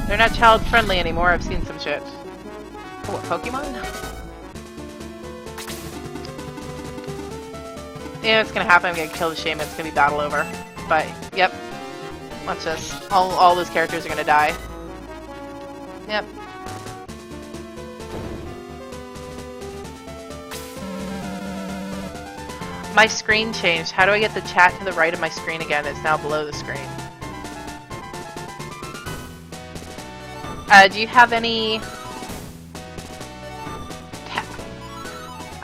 They're not child-friendly anymore. I've seen some shit. Oh, what, Pokemon? Yeah, it's gonna happen. I'm gonna kill the shaman. It's gonna be battle over. But yep. Watch this. All those characters are gonna die. Yep. My screen changed. How do I get the chat to the right of my screen again? It's now below the screen. Do you have any...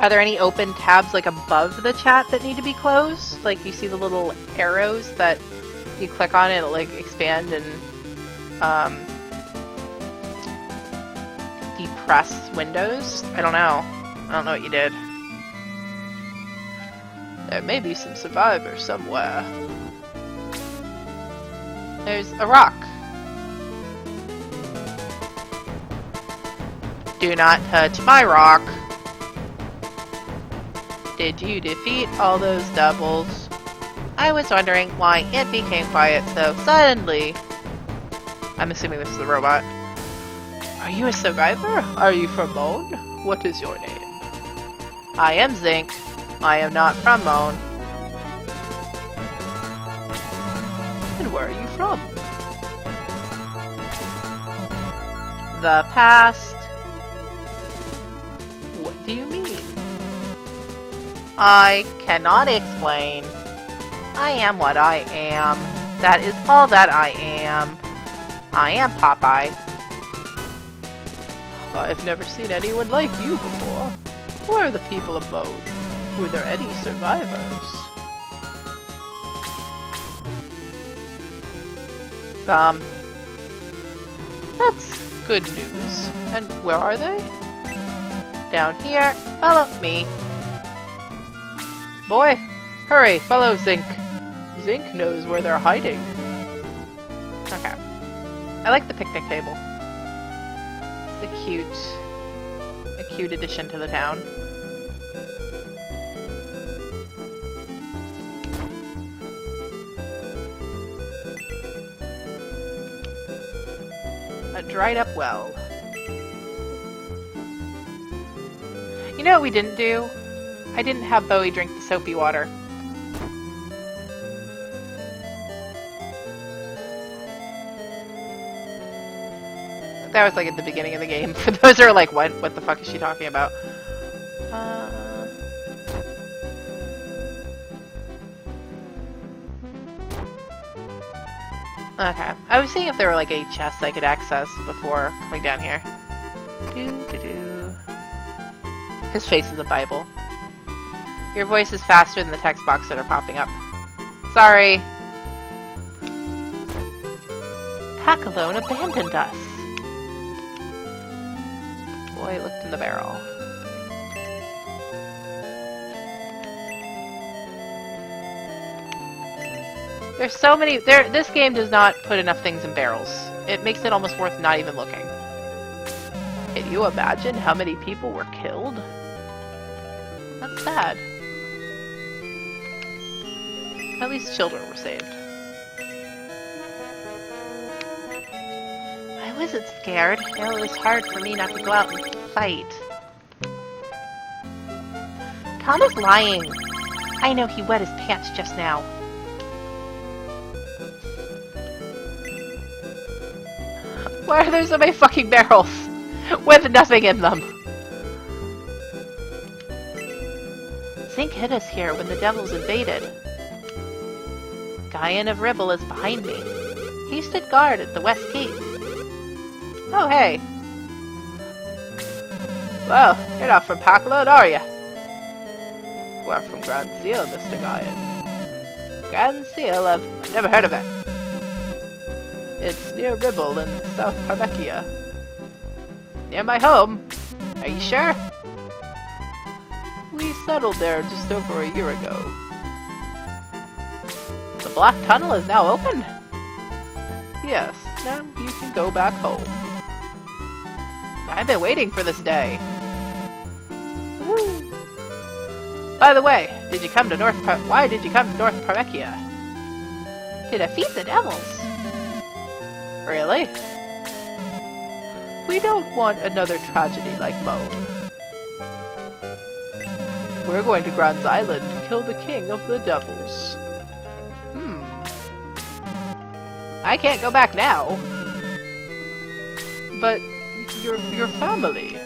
Are there any open tabs like above the chat that need to be closed? Like you see the little arrows that you click on it, it'll like expand and depress windows? I don't know. I don't know what you did. There may be some survivors somewhere. There's a rock. Do not touch my rock. Did you defeat all those devils? I was wondering why it became quiet so suddenly. I'm assuming this is the robot. Are you a survivor? Are you from Moan? What is your name? I am Zinc. I am not from Moan. And where are you from? The past. What do you mean? I cannot explain. I am what I am. That is all that I am. I am Popeye. I've never seen anyone like you before. Where are the people of Moan? Were there any survivors? That's good news. And where are they? Down here. Follow me. Boy, hurry, follow Zinc. Zinc knows where they're hiding. Okay. I like the picnic table. It's a cute addition to the town. A dried up well. You know what we didn't do? I didn't have Bowie drink the soapy water. That was like at the beginning of the game. For those who are like, what the fuck is she talking about? Okay. I was seeing if there were like a chest I could access before coming down here. Doo-doo-doo. His face is a Bible. Your voice is faster than the text box that are popping up. Sorry. Pack alone abandoned us. Boy looked in the barrel. There's so many. This game does not put enough things in barrels. It makes it almost worth not even looking. Can you imagine how many people were killed? That's sad. At least children were saved. I wasn't scared. It was hard for me not to go out and fight. Tom is lying. I know he wet his pants just now. Why are there so many fucking barrels with nothing in them? Zink hit us here when the devils invaded. Guyan of Ribble is behind me. He stood guard at the west gate. Oh, hey. Well, you're not from Packload, are you? We're from Grand Seal, Mr. Guyan. Grand Seal? I've never heard of it. It's near Ribble in South Parmechia. Near my home. Are you sure? We settled there just over a year ago. The Black Tunnel is now open? Yes, now you can go back home. I've been waiting for this day. Woo. By the way, why did you come to North Parmechia? To defeat the devils. Really? We don't want another tragedy like Moan. We're going to Grand's Island to kill the king of the devils. I can't go back now. But your family.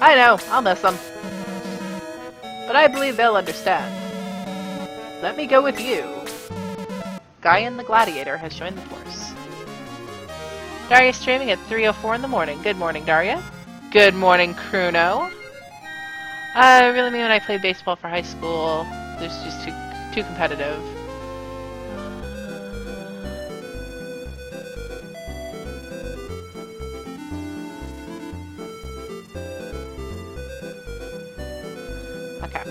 I know, I'll miss them. But I believe they'll understand. Let me go with you. Guyan the Gladiator has joined the force. Daria's streaming at 3:04 in the morning. Good morning, Daria. Good morning, Kruno. Really mean when I played baseball for high school. It's just too competitive. Okay.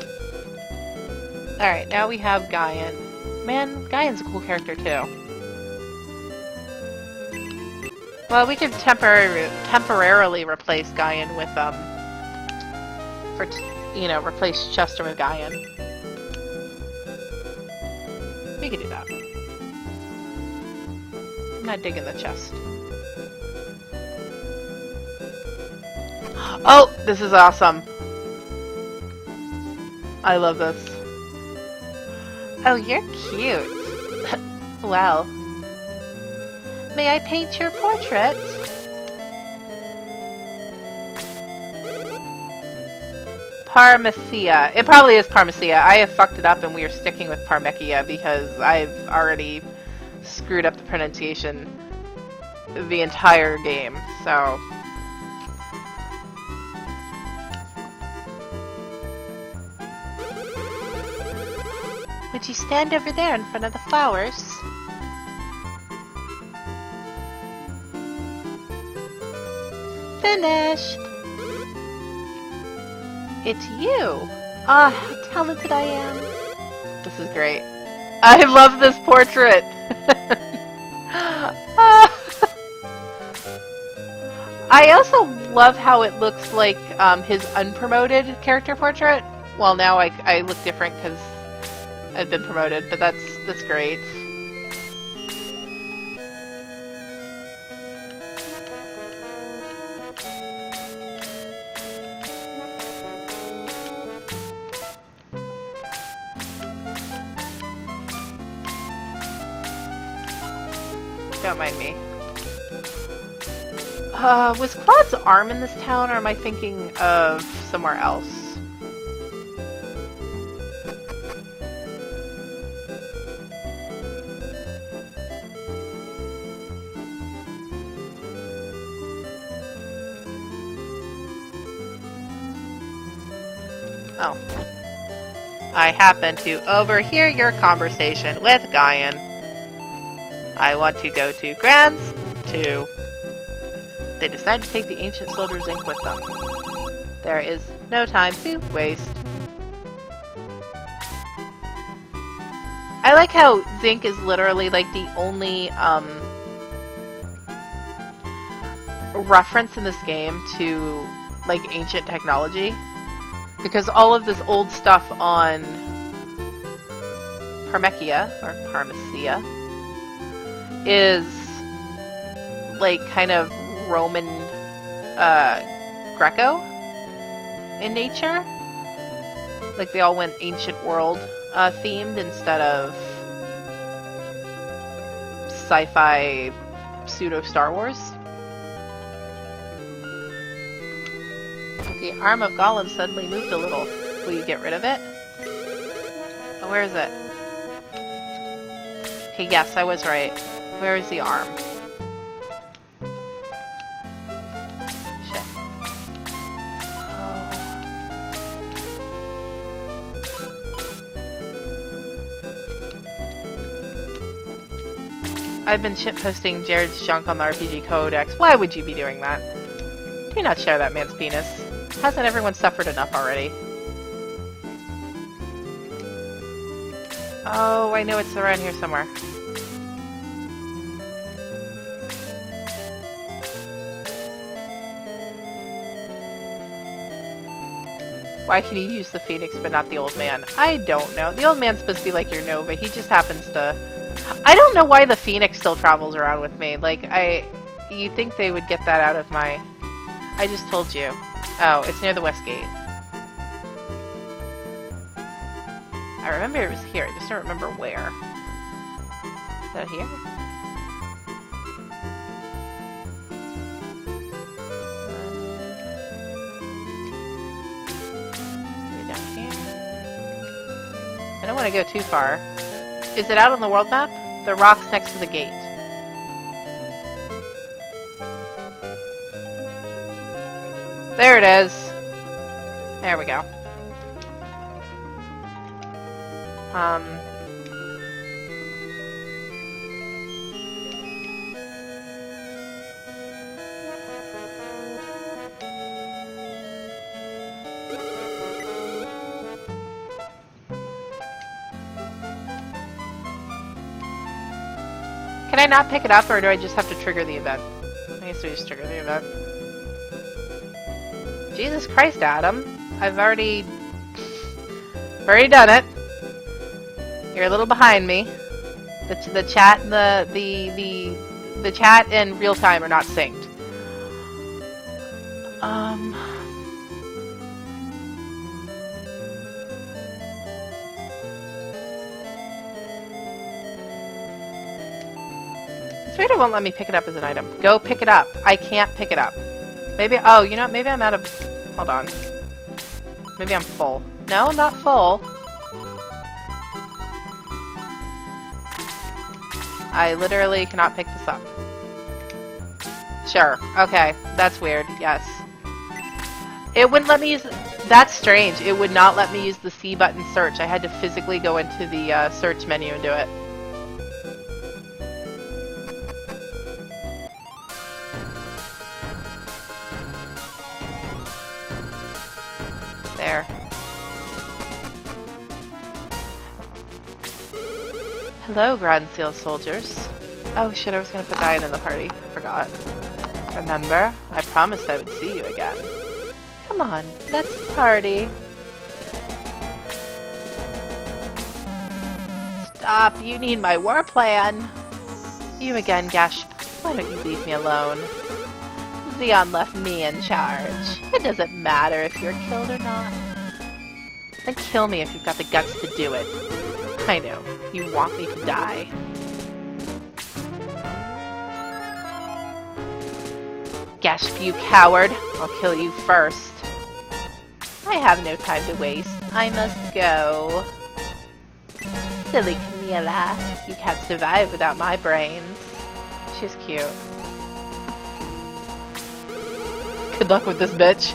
Alright, now we have Guyan. Man, Guyan's a cool character too. Well, we could temporarily replace Guyan with, replace Chester with Guyan. We could do that. I'm not digging the chest. Oh, this is awesome. I love this. Oh, you're cute. Well. May I paint your portrait? Parmechia. It probably is Parmechia. I have fucked it up and we are sticking with Parmechia because I've already screwed up the pronunciation the entire game, so... Would you stand over there in front of the flowers? Finished! It's you! Ah, how talented I am! This is great. I love this portrait! I also love how it looks like his unpromoted character portrait. Well, now I look different because I've been promoted, but that's great. Don't mind me. Was Claude's arm in this town, or am I thinking of somewhere else? Oh. I happen to overhear your conversation with Guyan. I want to go to Grand's too. They decide to take the ancient soldier's ink with them. There is no time to waste. I like how zinc is literally like the only reference in this game to like ancient technology, because all of this old stuff on Parmecia or Parmecia is like kind of Roman Greco in nature. Like they all went ancient world themed instead of sci-fi pseudo Star Wars. The arm of Gollum suddenly moved a little. Will you get rid of it? Oh, where is it? Okay, yes, I was right. Where is the arm? Shit. Oh. I've been shitposting Jared's junk on the RPG Codex. Why would you be doing that? Do not share that man's penis. Hasn't everyone suffered enough already? Oh, I know it's around here somewhere. Why can you use the Phoenix but not the old man? I don't know. The old man's supposed to be like your Nova. He just happens to... I don't know why the Phoenix still travels around with me. Like, you'd think they would get that out of my... I just told you. Oh, it's near the West Gate. I remember it was here. I just don't remember where. Is that here? Maybe down here. I don't want to go too far. Is it out on the world map? The rock's next to the gate. There it is. There we go. Can I not pick it up, or do I just have to trigger the event? I guess we just trigger the event. Jesus Christ, Adam. I've already done it. You're a little behind me. The chat and the chat and real time are not synced. It's weird it won't let me pick it up as an item. Go pick it up. I can't pick it up. Maybe, oh, you know what, maybe I'm out of, hold on. Maybe I'm full. No, I'm not full. I literally cannot pick this up. Sure, okay, that's weird, yes. It wouldn't let me use, that's strange. It would not let me use the C button search. I had to physically go into the search menu and do it. There. Hello, Grand Seal soldiers. Oh shit, I was gonna put Diane in the party. Forgot. Remember? I promised I would see you again. Come on, let's party. Stop, you need my war plan. You again, Gash. Why don't you leave me alone? Xeon left me in charge. It doesn't matter if you're killed or not. Then kill me if you've got the guts to do it. I know. You want me to die. Gash, you coward. I'll kill you first. I have no time to waste. I must go. Silly Camilla. You can't survive without my brains. She's cute. Good luck with this bitch.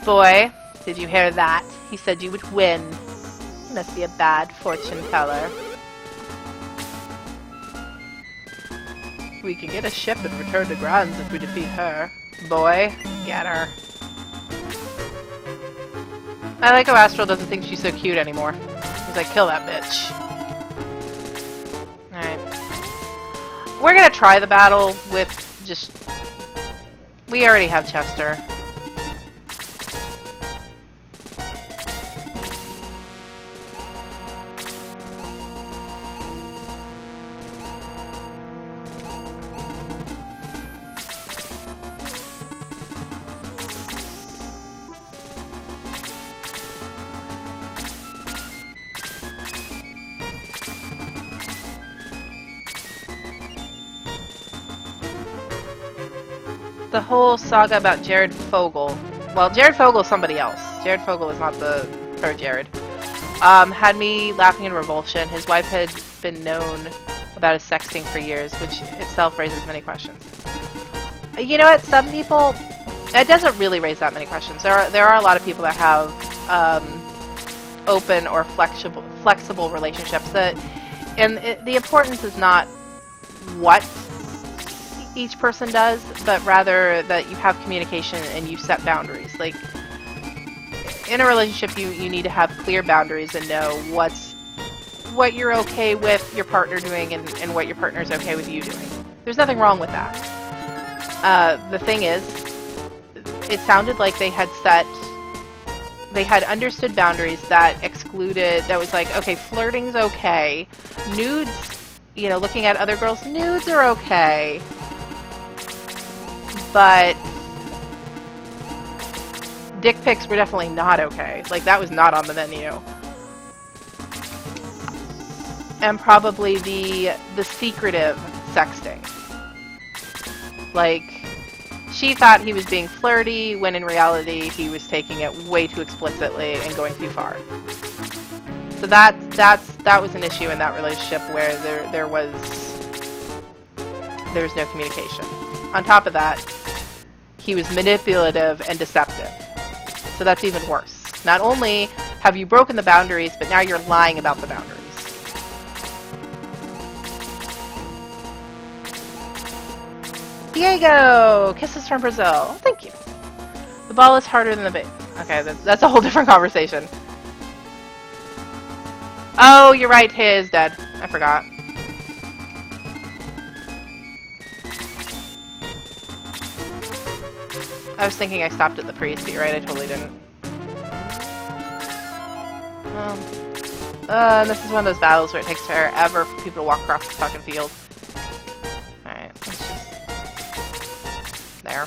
Boy, Did you hear that? He said you would win. He must be a bad fortune teller. We can get a ship and return to Granz if we defeat her. Boy, get her. I like how Astral doesn't think she's so cute anymore. He's like, kill that bitch. Alright. We're gonna try the battle with just... We already have Chester. The whole saga about Jared Fogle. Well, Jared Fogle's somebody else. Jared Fogle is not the her Jared. Had me laughing in revulsion. His wife had been known about his sexting for years, which itself raises many questions. You know what? Some people, it doesn't really raise that many questions. There are a lot of people that have open or flexible relationships. The importance is not what each person does, but rather that you have communication and you set boundaries. Like, in a relationship, you need to have clear boundaries and know what you're okay with your partner doing and what your partner's okay with you doing. There's nothing wrong with that. The thing is, it sounded like they had understood boundaries that excluded, that was like, okay, flirting's okay, nudes, you know, looking at other girls' nudes are okay, but dick pics were definitely not okay. Like, that was not on the menu. And probably the secretive sexting. Like, she thought he was being flirty, when in reality he was taking it way too explicitly and going too far. So that was an issue in that relationship where there was no communication. On top of that, he was manipulative and deceptive. So that's even worse. Not only have you broken the boundaries, but now you're lying about the boundaries. Diego! Kisses from Brazil. Thank you. The ball is harder than the bait. Okay, that's a whole different conversation. Oh, you're right, he is dead. I forgot. I was thinking I stopped at the priest, but you're right, I totally didn't. And this is one of those battles where it takes forever for people to walk across the fucking field. Alright, let's just... There.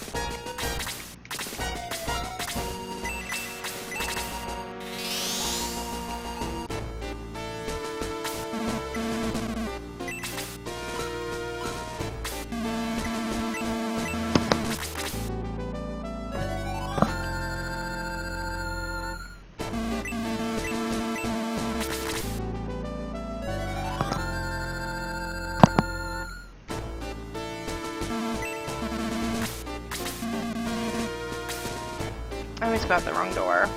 I always go out the wrong door.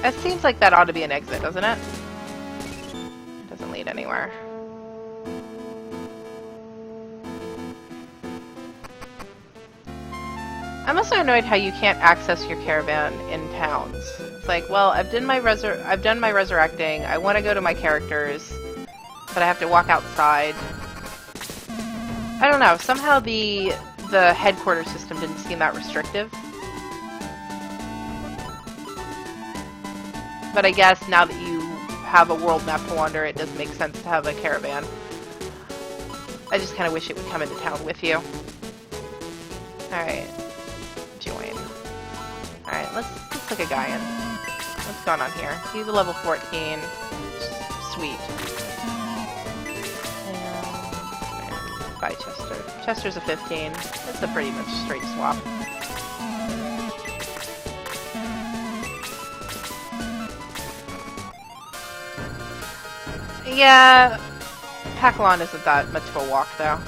It seems like that ought to be an exit, doesn't it? It doesn't lead anywhere. I'm also annoyed how you can't access your caravan in towns. It's like, well, I've done my resurrecting. I want to go to my characters, but I have to walk outside. I don't know. Somehow the headquarters system didn't seem that restrictive. But I guess now that you have a world map to wander, it does make sense to have a caravan. I just kind of wish it would come into town with you. Alright. Join. Alright, let's look a guy in. What's going on here? He's a level 14. Sweet. And bye, Chester. Chester's a 15. It's a pretty much straight swap. Yeah, Paklon isn't that much of a walk, though.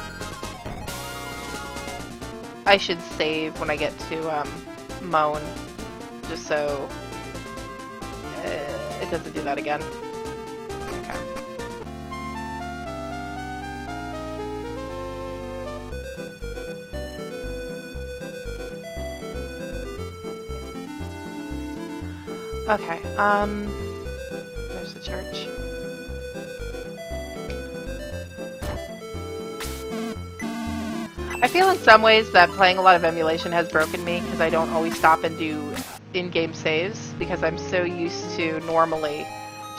I should save when I get to Moan, just so It doesn't do that again. Okay. Okay, there's the church. I feel in some ways that playing a lot of emulation has broken me because I don't always stop and do in-game saves because I'm so used to normally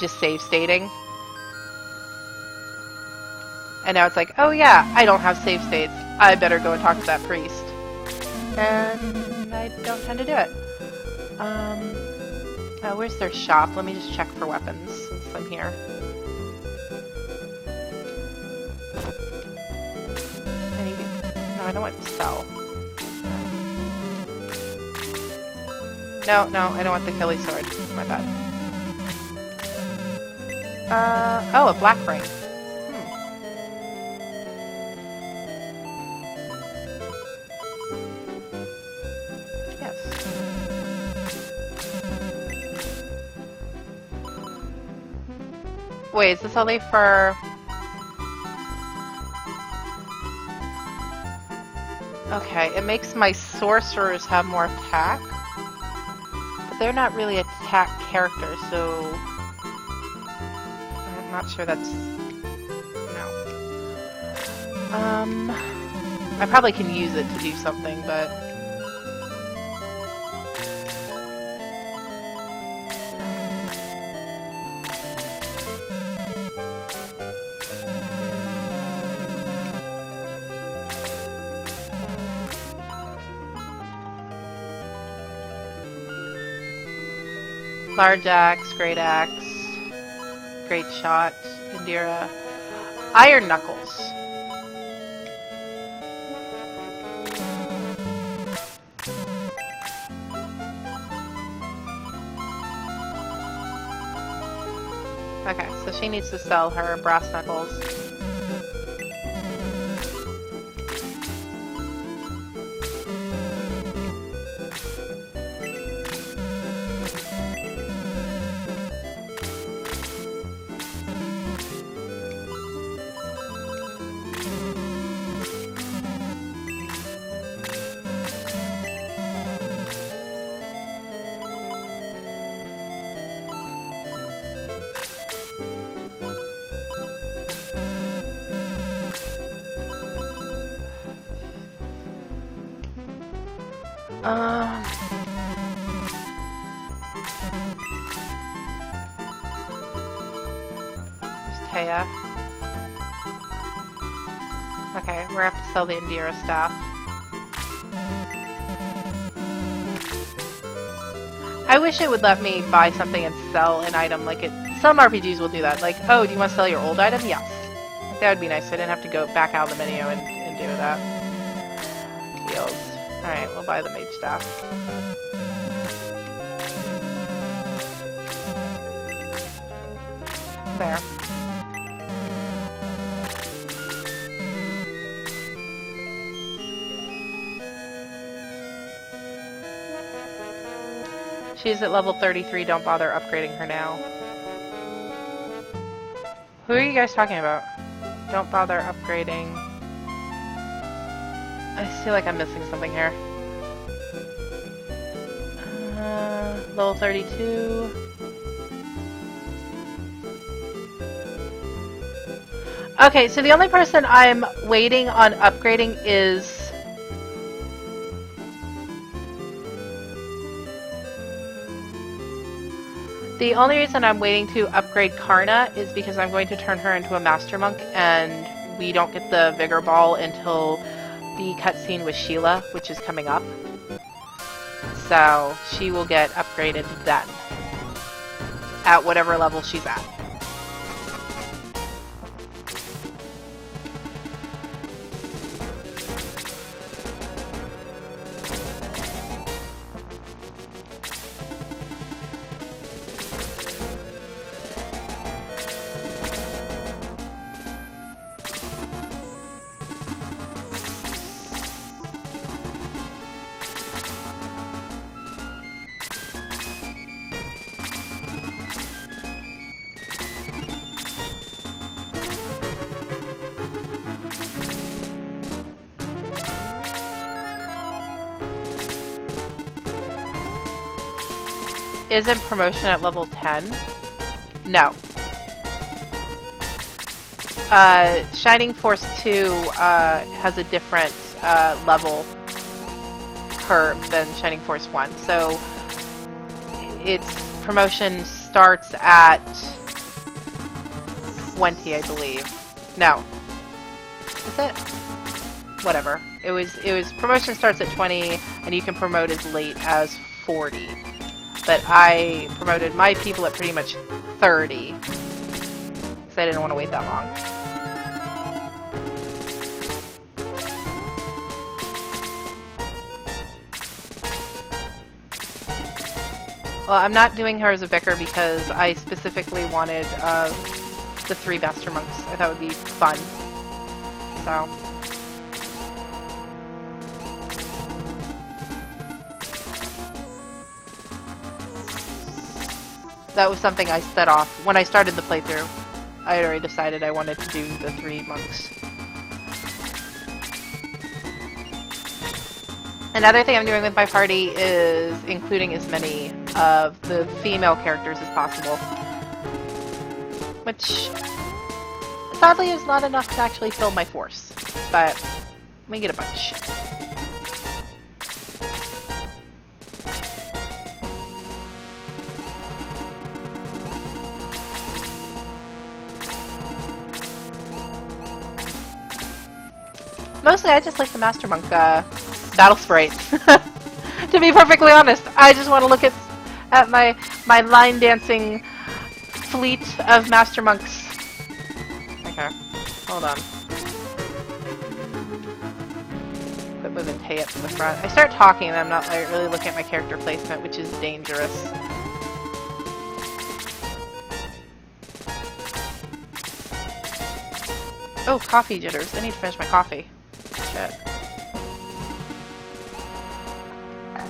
just save stating. And now it's like, oh yeah, I don't have save states. I better go and talk to that priest. And I don't tend to do it. Oh, where's their shop? Let me just check for weapons since I'm here. No, I don't want to sell. No, I don't want the Achilles sword. My bad. Oh, a black ring. Yes. Wait, is this only for... Okay, it makes my sorcerers have more attack. But they're not really attack characters, so... I'm not sure that's... No. I probably can use it to do something, but... Large axe, great shot, Indira, iron knuckles. Okay, so she needs to sell her brass knuckles. Taya. Okay, we're gonna have to sell the Indira staff. I wish it would let me buy something and sell an item like it. Some RPGs will do that. Like, oh, do you want to sell your old item? Yes. That would be nice. I didn't have to go back out of the menu and do that. Deals. Alright, we'll buy the mage staff. There. She's at level 33, don't bother upgrading her now. Who are you guys talking about? Don't bother upgrading. I feel like I'm missing something here. Level 32. Okay, so the only person I'm waiting on upgrading is... The only reason I'm waiting to upgrade Karna is because I'm going to turn her into a Master Monk, and we don't get the Vigor Ball until the cutscene with Sheila, which is coming up. So she will get upgraded then, at whatever level she's at. Isn't promotion at level 10? No. Shining Force 2 has a different level curve than Shining Force 1. So its promotion starts at 20, I believe. No. Is it? Whatever. It was promotion starts at 20 and you can promote as late as 40. But I promoted my people at pretty much 30. Because I didn't want to wait that long. Well, I'm not doing her as a vicar because I specifically wanted the 3 Master Monks. I thought it would be fun. So. That was something I set off. When I started the playthrough, I had already decided I wanted to do the 3 monks. Another thing I'm doing with my party is including as many of the female characters as possible. Which, sadly, is not enough to actually fill my force. But, we get a bunch. Mostly, I just like the Master Monk battle sprite. To be perfectly honest, I just want to look at my line dancing fleet of Master Monks. Okay, hold on. Quit moving Tay up to the front. I start talking and I'm not like, really looking at my character placement, which is dangerous. Oh, coffee jitters. I need to finish my coffee. Shit.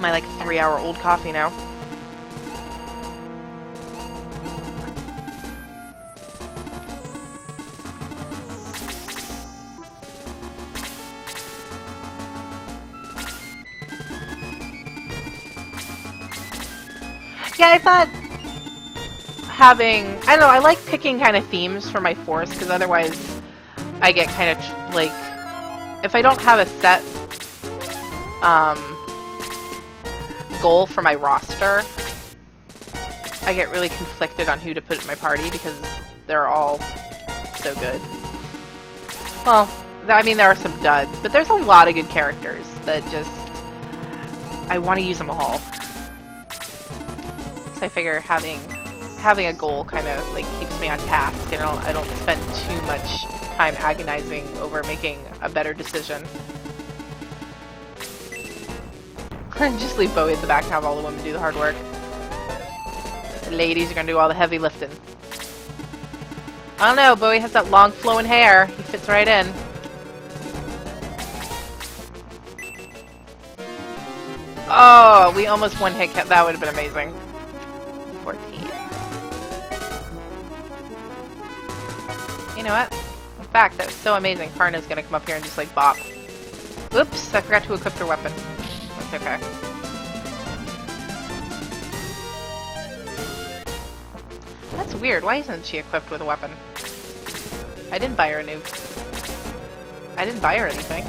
My like 3-hour-old coffee now. Yeah, I thought having, I don't know, I like picking kind of themes for my force because otherwise I get kind of like, if I don't have a set goal for my roster, I get really conflicted on who to put in my party because they're all so good. Well, I mean, there are some duds, but there's a lot of good characters that just, I want to use them all. So I figure having a goal kind of like keeps me on task, and I don't spend too much time agonizing over making a better decision. Just leave Bowie at the back and have all the women do the hard work. The ladies are gonna do all the heavy lifting. I don't know, Bowie has that long flowing hair. He fits right in. Oh, we almost one-hit kept. That would have been amazing. 14. You know what? In fact, that was so amazing. Karna's gonna come up here and just like bop. Oops, I forgot to equip her weapon. That's okay. That's weird. Why isn't she equipped with a weapon? I didn't buy her a new... I didn't buy her anything.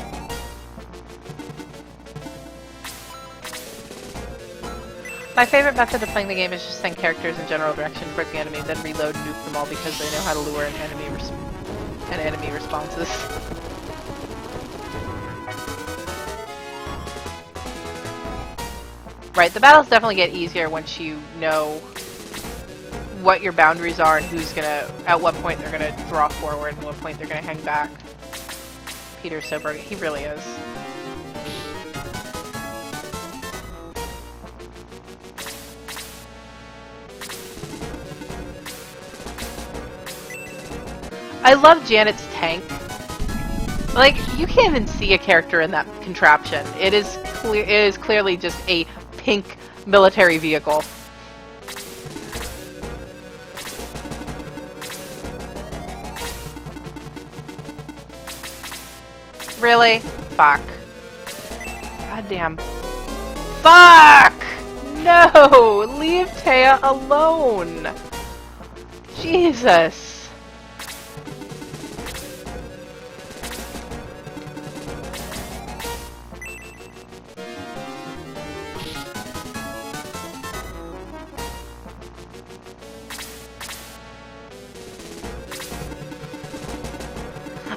My favorite method of playing the game is just send characters in general direction towards the enemy, then reload and nuke them all because they know how to lure in enemy responses. Right, the battles definitely get easier once you know what your boundaries are and who's gonna, at what point they're gonna draw forward and what point they're gonna hang back. Peter's so brilliant. He really is. I love Janet's tank. Like, you can't even see a character in that contraption. It is clearly just a pink military vehicle. Really? Fuck. Goddamn. Fuck! No! Leave Tay Taya alone. Jesus.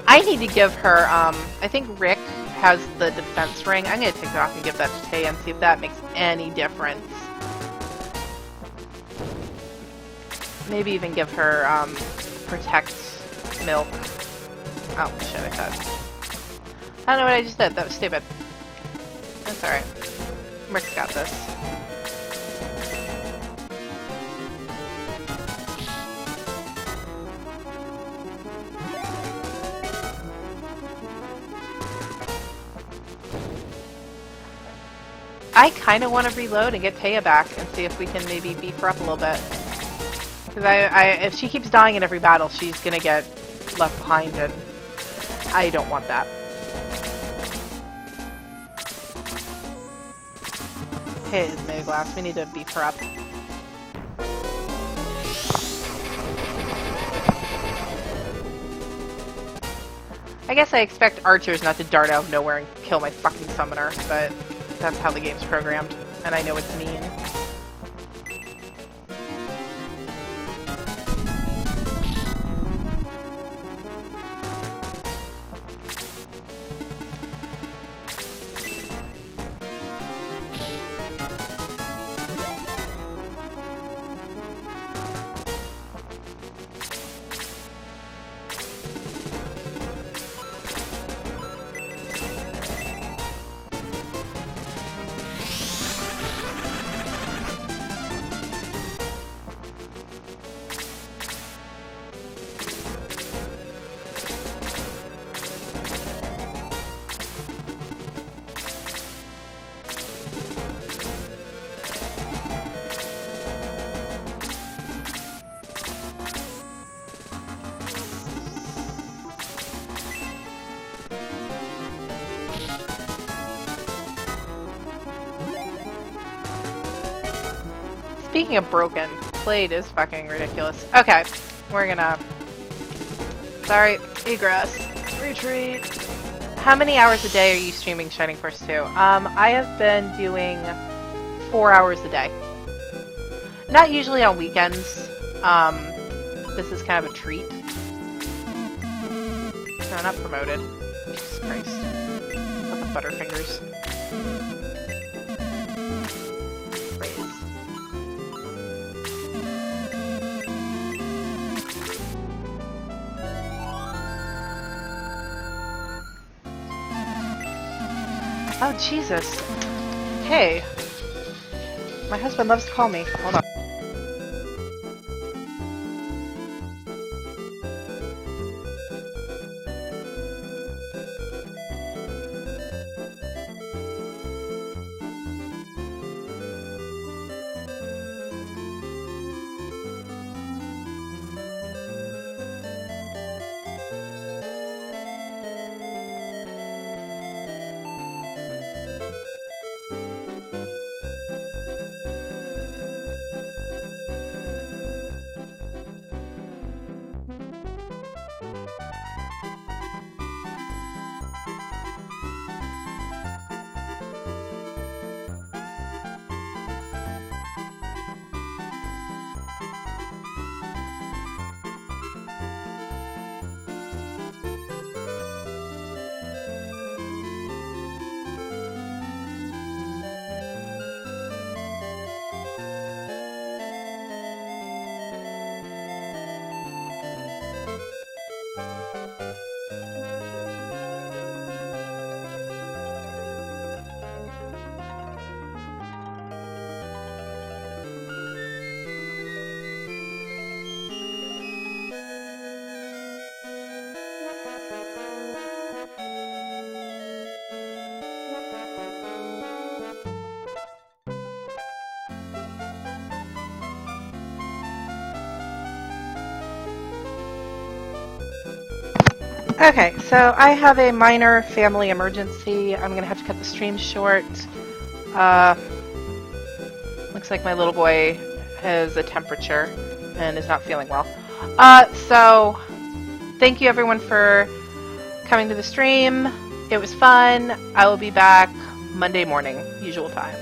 I need to give her, I think Rick has the defense ring. I'm going to take it off and give that to Taya and see if that makes any difference. Maybe even give her, protect milk. Oh, shit, I thought. I don't know what I just did. That was stupid. That's alright. Rick's got this. I kind of want to reload and get Taya back and see if we can maybe beef her up a little bit. Because if she keeps dying in every battle, she's gonna get left behind, and I don't want that. Hey, Glass, we need to beef her up. I guess I expect archers not to dart out of nowhere and kill my fucking summoner, but that's how the game's programmed, and I know it's mean. Speaking of broken, Blade is fucking ridiculous. Okay, we're gonna... Sorry, egress. Retreat. How many hours a day are you streaming Shining Force 2? I have been doing 4 hours a day. Not usually on weekends. This is kind of a treat. No, not promoted. Jesus Christ. Look at Butterfingers. Oh, Jesus. Hey. My husband loves to call me. Hold on. Okay, so I have a minor family emergency. I'm gonna have to cut the stream short. Looks like my little boy has a temperature and is not feeling well. So thank you everyone for coming to the stream. It was fun. I will be back Monday morning, usual time.